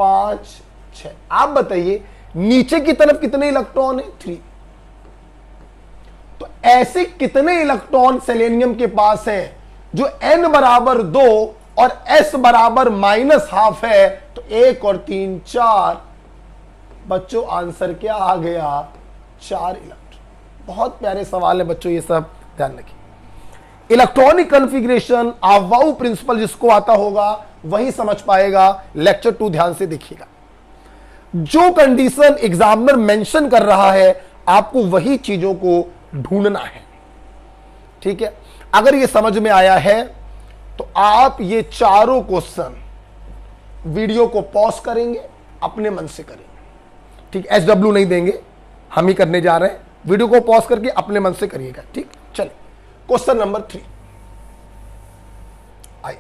5 6। आप बताइए नीचे की तरफ कितने इलेक्ट्रॉन है? 3। तो ऐसे कितने इलेक्ट्रॉन सेलेनियम के पास हैं जो n बराबर 2 और s बराबर -12 है? तो 1 और 3 4। बच्चों आंसर क्या आ गया? 4 इलेक्ट्रॉन। बहुत प्यारे सवाल है बच्चों, ये सब ध्यान रखिए। इलेक्ट्रॉनिक कॉन्फ़िगरेशन आवाऊ प्रिंसिपल जिसको आता होगा वही समझ पाएगा। लेक्चर 2 ध्यान से देखिएगा। जो कंडीशन एग्जामिनर मेंशन कर रहा है आपको वही चीजों को ढूंढना है, ठीक है। अगर ये समझ में आया है तो आप ये चारों क्वेश्चन वीडियो को पॉज करेंगे, अपने मन से करेंगे, ठीक। SW नहीं देंगे, हम ही करने जा रहे हैं। वीडियो को पॉज करके अपने मन से करिएगा, ठीक। चलिए क्वेश्चन नंबर 3 आइए।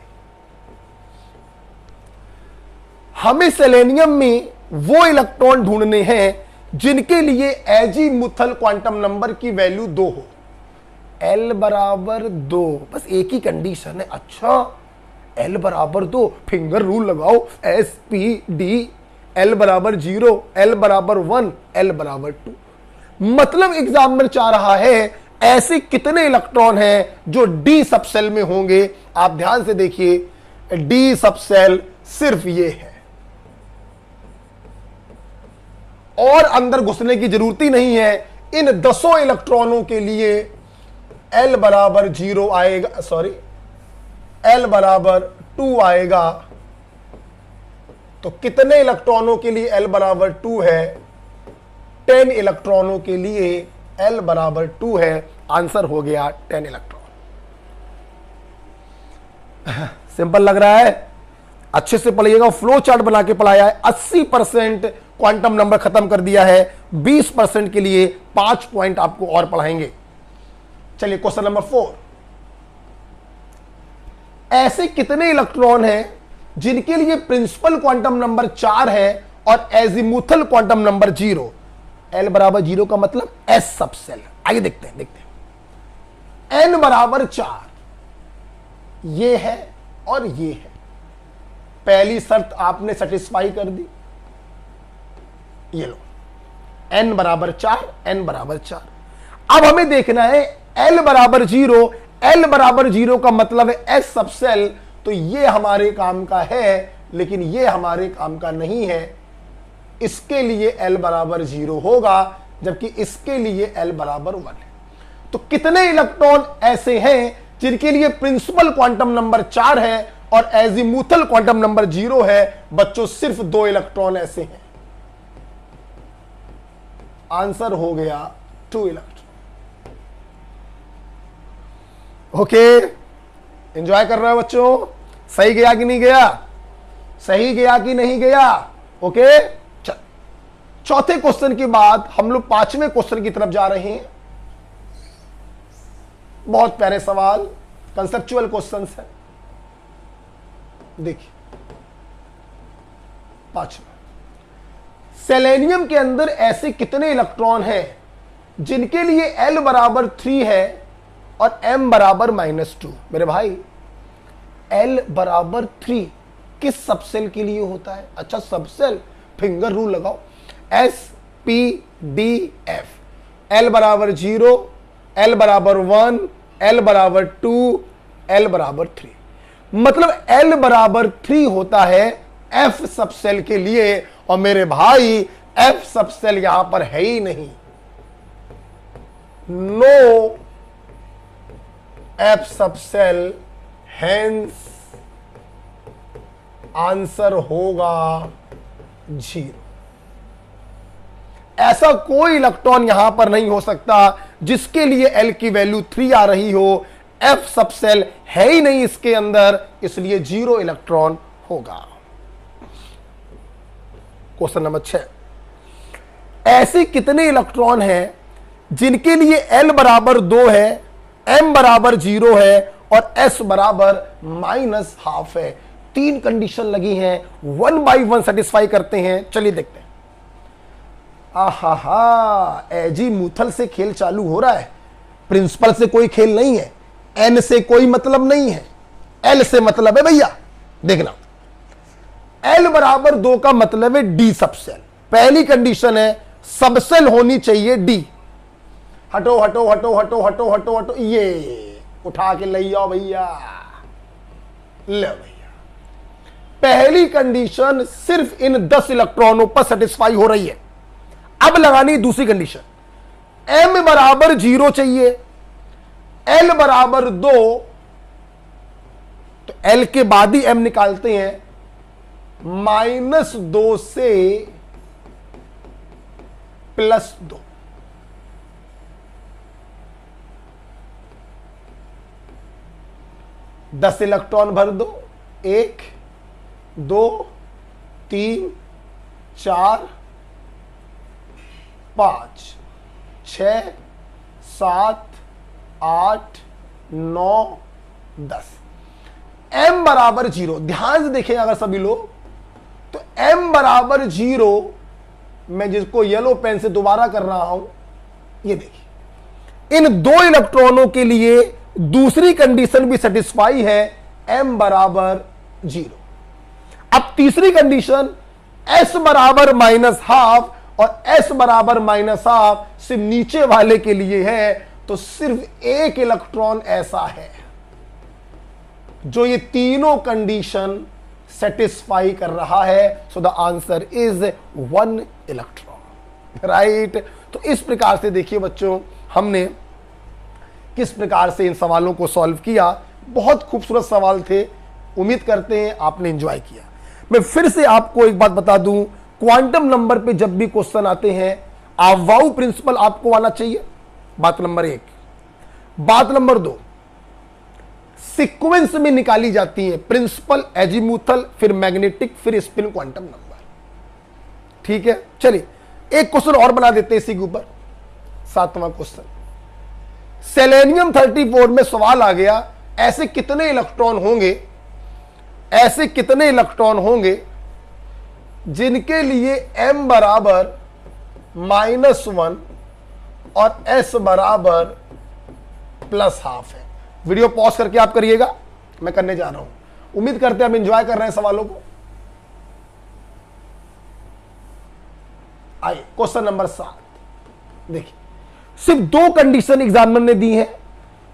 हमें सेलेनियम में वो इलेक्ट्रॉन ढूंढने हैं जिनके लिए एजीमुथल क्वांटम नंबर की वैल्यू 2 हो। L बराबर 2, बस एक ही कंडीशन है। अच्छा L बराबर 2, फिंगर रूल लगाओ, SPD, L बराबर 0, L बराबर 1, L बराबर 2। मतलब एग्जामिनर चाह रहा है ऐसे कितने इलेक्ट्रॉन हैं जो D सबसेल में होंगे। आप ध्यान से देखिए, D सबसेल सिर्फ ये है और अंदर घुसने की जरूरत ही नहीं है। इन 10 इलेक्ट्रॉनों के लिए L बराबर 0 आएगा, सॉरी L बराबर 2 आएगा। तो कितने इलेक्ट्रॉनों के लिए L बराबर 2 है? 10 इलेक्ट्रॉनों के लिए L बराबर 2 है। आंसर हो गया 10 इलेक्ट्रॉन। सिंपल लग रहा है? अच्छे से पढ़िएगा। फ्लो चार्ट बना के पढ़ाया है। 80% क्वांटम नंबर खत्म कर दिया है। 20% के लिए 5 पॉइंट आपको और पढ़ाएंगे। चलिए क्वेश्चन नंबर 4। ऐसे कितने इलेक्ट्रॉन हैं जिनके लिए प्रिंसिपल क्वांटम नंबर 4 है और एजीमुथल क्वांटम नंबर 0? L बराबर 0 का मतलब S सबसेल। आइए देखते हैं N बराबर 4, ये है और ये है। पहली शर्त आपने सेटिस्फाई कर दी, ये लो N बराबर 4, N बराबर 4। अब हमें देखना है L बराबर 0। L बराबर 0 का मतलब है S सबसेल। तो ये हमारे काम का है, लेकिन ये हमारे काम का नहीं है। इसके लिए L बराबर 0 होगा, जबकि इसके लिए L बराबर 1 है। तो कितने इलेक्ट्रॉन ऐसे हैं जिनके लिए प्रिंसिपल क्वांटम नंबर 4 है और एजीमुथल क्वांटम नंबर 0 है? बच्चों सिर्फ 2 इलेक्ट्रॉन ऐसे हैं। आंसर हो गया 2 इलेक्ट्रॉन। ओके, एंजॉय कर रहे हो बच्चों? सही गया कि नहीं गया? सही गया कि नहीं गया? ओके, चल चौथे क्वेश्चन के बाद हम लोग 5वें क्वेश्चन की तरफ जा रहे हैं। बहुत प्यारे सवाल, कंसेप्चुअल क्वेश्चंस है। देखिए 5वां, सेलेनियम के अंदर ऐसे कितने इलेक्ट्रॉन हैं जिनके लिए L बराबर 3 है और M बराबर -2? मेरे भाई L बराबर 3 किस सबसेल के लिए होता है? अच्छा सबसेल, फिंगर रूल लगाओ, SPDF। L बराबर 0, L बराबर 1, L बराबर 2, L बराबर 3। मतलब L बराबर 3 होता है F सबसेल के लिए। और मेरे भाई F सबसेल यहां पर है ही नहीं, no F subshell, hence answer होगा 0। ऐसा कोई इलेक्ट्रॉन यहां पर नहीं हो सकता जिसके लिए L की वैल्यू 3 आ रही हो। F सबसेल है ही नहीं इसके अंदर, इसलिए 0 इलेक्ट्रॉन होगा। क्वेश्चन नंबर 6, ऐसे कितने इलेक्ट्रॉन हैं जिनके लिए L बराबर 2 है, M बराबर 0 है और S बराबर -12 है? 3 कंडीशन लगी हैं, 1 बाई 1 सेटिस्फाई करते हैं। चलिए देखते हैं। आहा, एजीमुथल से खेल चालू हो रहा है। प्रिंसिपल से कोई खेल नहीं है, N से कोई मतलब नहीं है, L से मतलब है भैया। देखना, L बराबर 2 का मतलब है D सबसेल। पहली कंडीशन है सबसेल होनी चाहिए D। हटो हटो हटो हटो हटो हटो हटो, ये उठा के ले आओ भैया, ले भैया। पहली कंडीशन सिर्फ इन 10 इलेक्ट्रॉनों पर सेटिस्फाई हो रही है। अब लगानी दूसरी कंडीशन, M बराबर 0 चाहिए, L बराबर 2, तो L के बाद ही M निकालते हैं, -2 से +2। दस इलेक्ट्रॉन भर दो, 1 2 3 4 5 6 7 8 9 10। M बराबर 0, ध्यान से देखें अगर सभी लोग, तो M बराबर 0, मैं जिसको येलो पेन से दोबारा कर रहा हूं, ये देखिए इन 2 इलेक्ट्रॉनों के लिए दूसरी कंडीशन भी सेटिस्फाई है, M बराबर 0। अब तीसरी कंडीशन S बराबर -12 और S बराबर -12 सिर्फ नीचे वाले के लिए है, तो सिर्फ एक इलेक्ट्रॉन ऐसा है जो ये तीनों कंडीशन सेटिस्फाई कर रहा है। So the answer is 1 electron, right. तो इस प्रकार से देखिए बच्चों, हमने किस प्रकार से इन सवालों को सॉल्व किया। बहुत खूबसूरत सवाल थे, उम्मीद करते हैं आपने एंजॉय किया। मैं फिर से आपको एक बात बता दूं, क्वांटम नंबर पे जब भी क्वेश्चन आते हैं, अवाउ प्रिंसिपल आपको आना चाहिए, बात नंबर 1। बात नंबर 2, सीक्वेंस में निकाली जाती है प्रिंसिपल, एजीमुथल, फिर मैग्नेटिक, फिर स्पिन क्वांटम नंबर। ठीक है, चलिए एक क्वेश्चन और बना देते हैं इसी के ऊपर, 7वां क्वेश्चन। सेलेनियम 34 में सवाल आ गया, ऐसे कितने इलेक्ट्रॉन होंगे, ऐसे कितने इलेक्ट्रॉन होंगे जिनके लिए M बराबर -1 और S बराबर +12 है। वीडियो पॉज करके आप करिएगा, मैं करने जा रहा हूं। उम्मीद करते हैं आप एंजॉय कर रहे हैं सवालों को। आइए क्वेश्चन नंबर 7 देखिए, सिर्फ 2 कंडीशन एग्जामिनर ने दी है,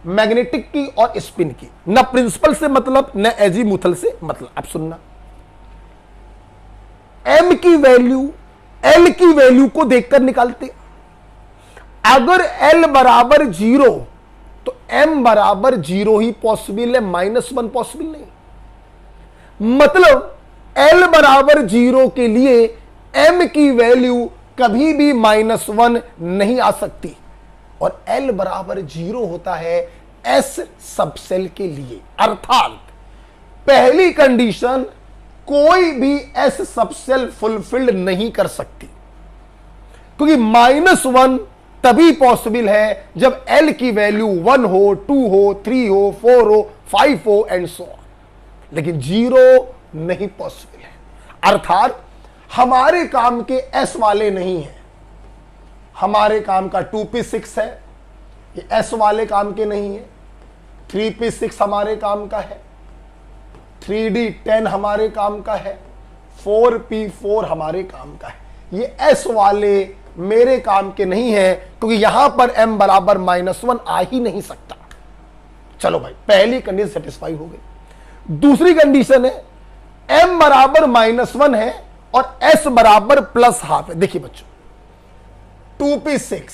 मैग्नेटिक की और स्पिन की, न प्रिंसिपल से मतलब न एजीमुथल से मतलब। अब सुनना, M की वैल्यू L की वैल्यू को देखकर निकालते। अगर L बराबर 0 तो M बराबर 0 ही पॉसिबल है, -1 पॉसिबल नहीं। मतलब L बराबर 0 के लिए M की वैल्यू कभी भी -1 नहीं आ सकती, और L बराबर 0 होता है S सबसेल के लिए। अर्थात पहली कंडीशन कोई भी S सबसेल फुलफिल्ड नहीं कर सकती, क्योंकि -1 तभी पॉसिबल है जब L की वैल्यू 1 हो, 2 हो, 3 हो, 4 हो, 5 हो एंड सो ऑन। लेकिन 0 नहीं पॉसिबल है। अर्थात हमारे काम के S वाले नहीं है, हमारे काम का 2p6 है, ये S वाले काम के नहीं है। 3p6 हमारे काम का है, 3d10 हमारे काम का है, 4p4 हमारे काम का है। ये S वाले मेरे काम के नहीं है, क्योंकि यहां पर M बराबर -1 आ ही नहीं सकता। चलो भाई, पहली कंडीशन सेटिस्फाई हो गई। दूसरी कंडीशन है M बराबर -1 है और S बराबर +12 है। देखिए बच्चों, 2p6,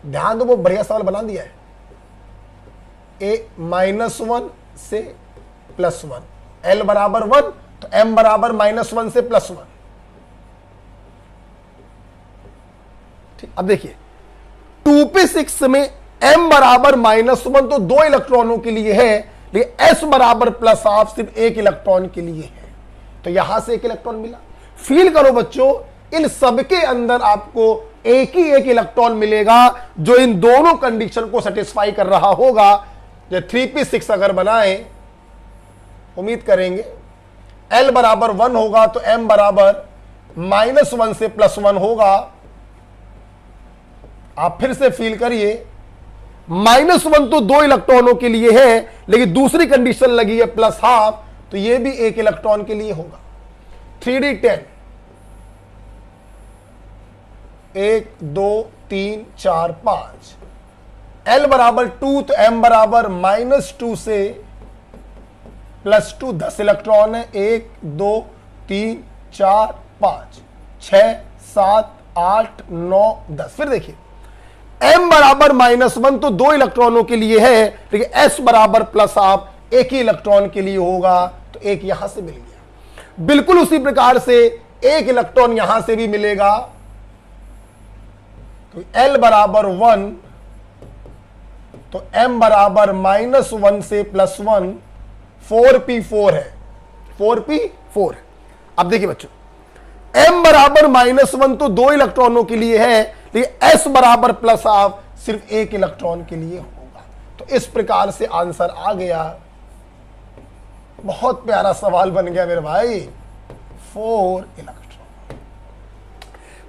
ध्यान दो, वो बढ़िया सवाल बना दिया है। -1 से +1, L बराबर 1 तो M बराबर -1 से +1। ठीक, अब देखिए 2p6 में M बराबर -1 तो 2 इलेक्ट्रॉनों के लिए है, लेकिन S बराबर +12 सिर्फ 1 इलेक्ट्रॉन के लिए है, तो यहां से 1 इलेक्ट्रॉन मिला। फील करो बच्चों, इन सबके अंदर आपको एक ही एक इलेक्ट्रॉन मिलेगा जो इन दोनों कंडीशन को सेटिस्फाई कर रहा होगा। जो 3p6 अगर बनाए, उम्मीद करेंगे L बराबर 1 होगा तो M बराबर -1 से +1 होगा। आप फिर से फील करिए, -1 तो 2 इलेक्ट्रॉनों के लिए है, लेकिन दूसरी कंडीशन लगी है +12, तो यह भी 1 इलेक्ट्रॉन के लिए होगा। 3d10, 1 2 3 4 5, L बराबर 2 तो M बराबर -2 से +2, 10 इलेक्ट्रॉन है, 1 2 3 4 5 6 7 8 9 10। फिर देखिए M बराबर -1 तो 2 इलेक्ट्रॉनों के लिए है, लेकिन S बराबर प्लस आप एक ही इलेक्ट्रॉन के लिए होगा, तो एक यहां से मिल गया। बिल्कुल उसी प्रकार से एक इलेक्ट्रॉन यहां से भी मिलेगा, तो L बराबर 1 तो M बराबर -1 से +1, 4p4 है, 4p4 है। अब देखिए बच्चों, M बराबर -1 तो 2 इलेक्ट्रॉनों के लिए है, लेकिन S बराबर प्लस आप सिर्फ एक इलेक्ट्रॉन के लिए होगा। तो इस प्रकार से आंसर आ गया। बहुत प्यारा सवाल बन गया मेरे भाई, 4 इलेक्ट्रॉन।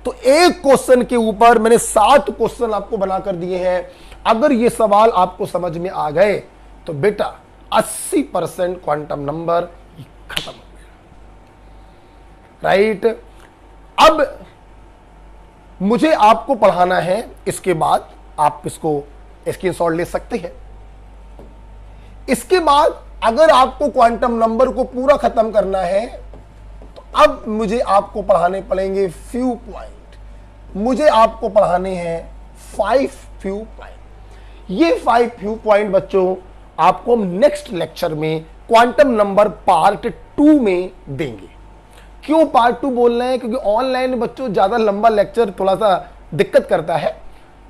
तो एक क्वेश्चन के ऊपर मैंने 7 क्वेश्चन आपको बनाकर दिए हैं। अगर ये सवाल आपको समझ में आ गए तो बेटा 80% क्वांटम नंबर खत्म हो गया, राइट। अब मुझे आपको पढ़ाना है, इसके बाद आप इसको स्क्रीनशॉट ले सकते हैं। इसके बाद अगर आपको क्वांटम नंबर को पूरा खत्म करना है तो अब मुझे आपको पढ़ाने पड़ेंगे फ्यू पॉइंट। मुझे आपको पढ़ाने हैं 5 फ्यू पॉइंट। ये 5 फ्यू पॉइंट बच्चों आपको हम नेक्स्ट लेक्चर में क्वांटम नंबर पार्ट 2 में देंगे। क्यों पार्ट 2 बोल रहे हैं? क्योंकि ऑनलाइन बच्चों ज्यादा लंबा लेक्चर थोड़ा सा दिक्कत करता है,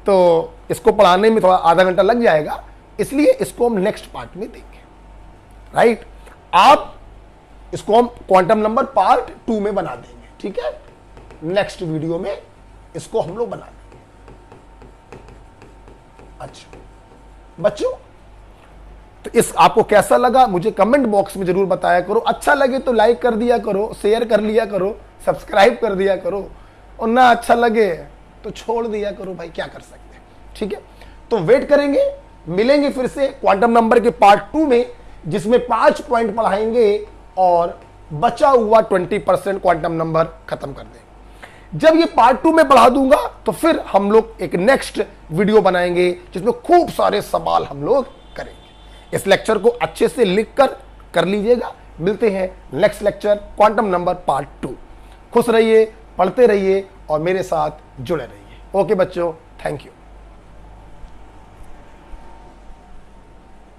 तो इसको पढ़ाने में थोड़ा आधा घंटा लग जाएगा, इसलिए इसको हम नेक्स्ट पार्ट में देंगे, राइट। आप इसको हम क्वांटम नंबर पार्ट 2 में बना देंगे, ठीक है। नेक्स्ट वीडियो में इसको हम लोग बना देंगे। अच्छा बच्चों, तो इस आपको कैसा लगा मुझे कमेंट बॉक्स में जरूर बताया करो। अच्छा लगे तो लाइक कर दिया करो, शेयर कर लिया करो, सब्सक्राइब कर दिया करो, और ना अच्छा लगे तो छोड़ दिया करो भाई, क्या कर सकते हैं, ठीक है। तो वेट करेंगे, मिलेंगे फिर से क्वांटम नंबर के पार्ट 2 में, जिसमें 5 पॉइंट पढ़ाएंगे और बचा हुआ 20% क्वांटम नंबर खत्म कर देंगे। जब ये पार्ट 2 में पढ़ा दूंगा तो फिर हम लोग एक नेक्स्ट वीडियो बनाएंगे जिसमें खूब सारे सवाल हम लोग करेंगे। इस लेक्चर को अच्छे से लिख कर लीजिएगा। मिलते हैं next lecture quantum number part 2। खुश रहिए, पढ़ते रहिए और मेरे साथ जुड़े रहिए। ओके बच्चों, थैंक यू।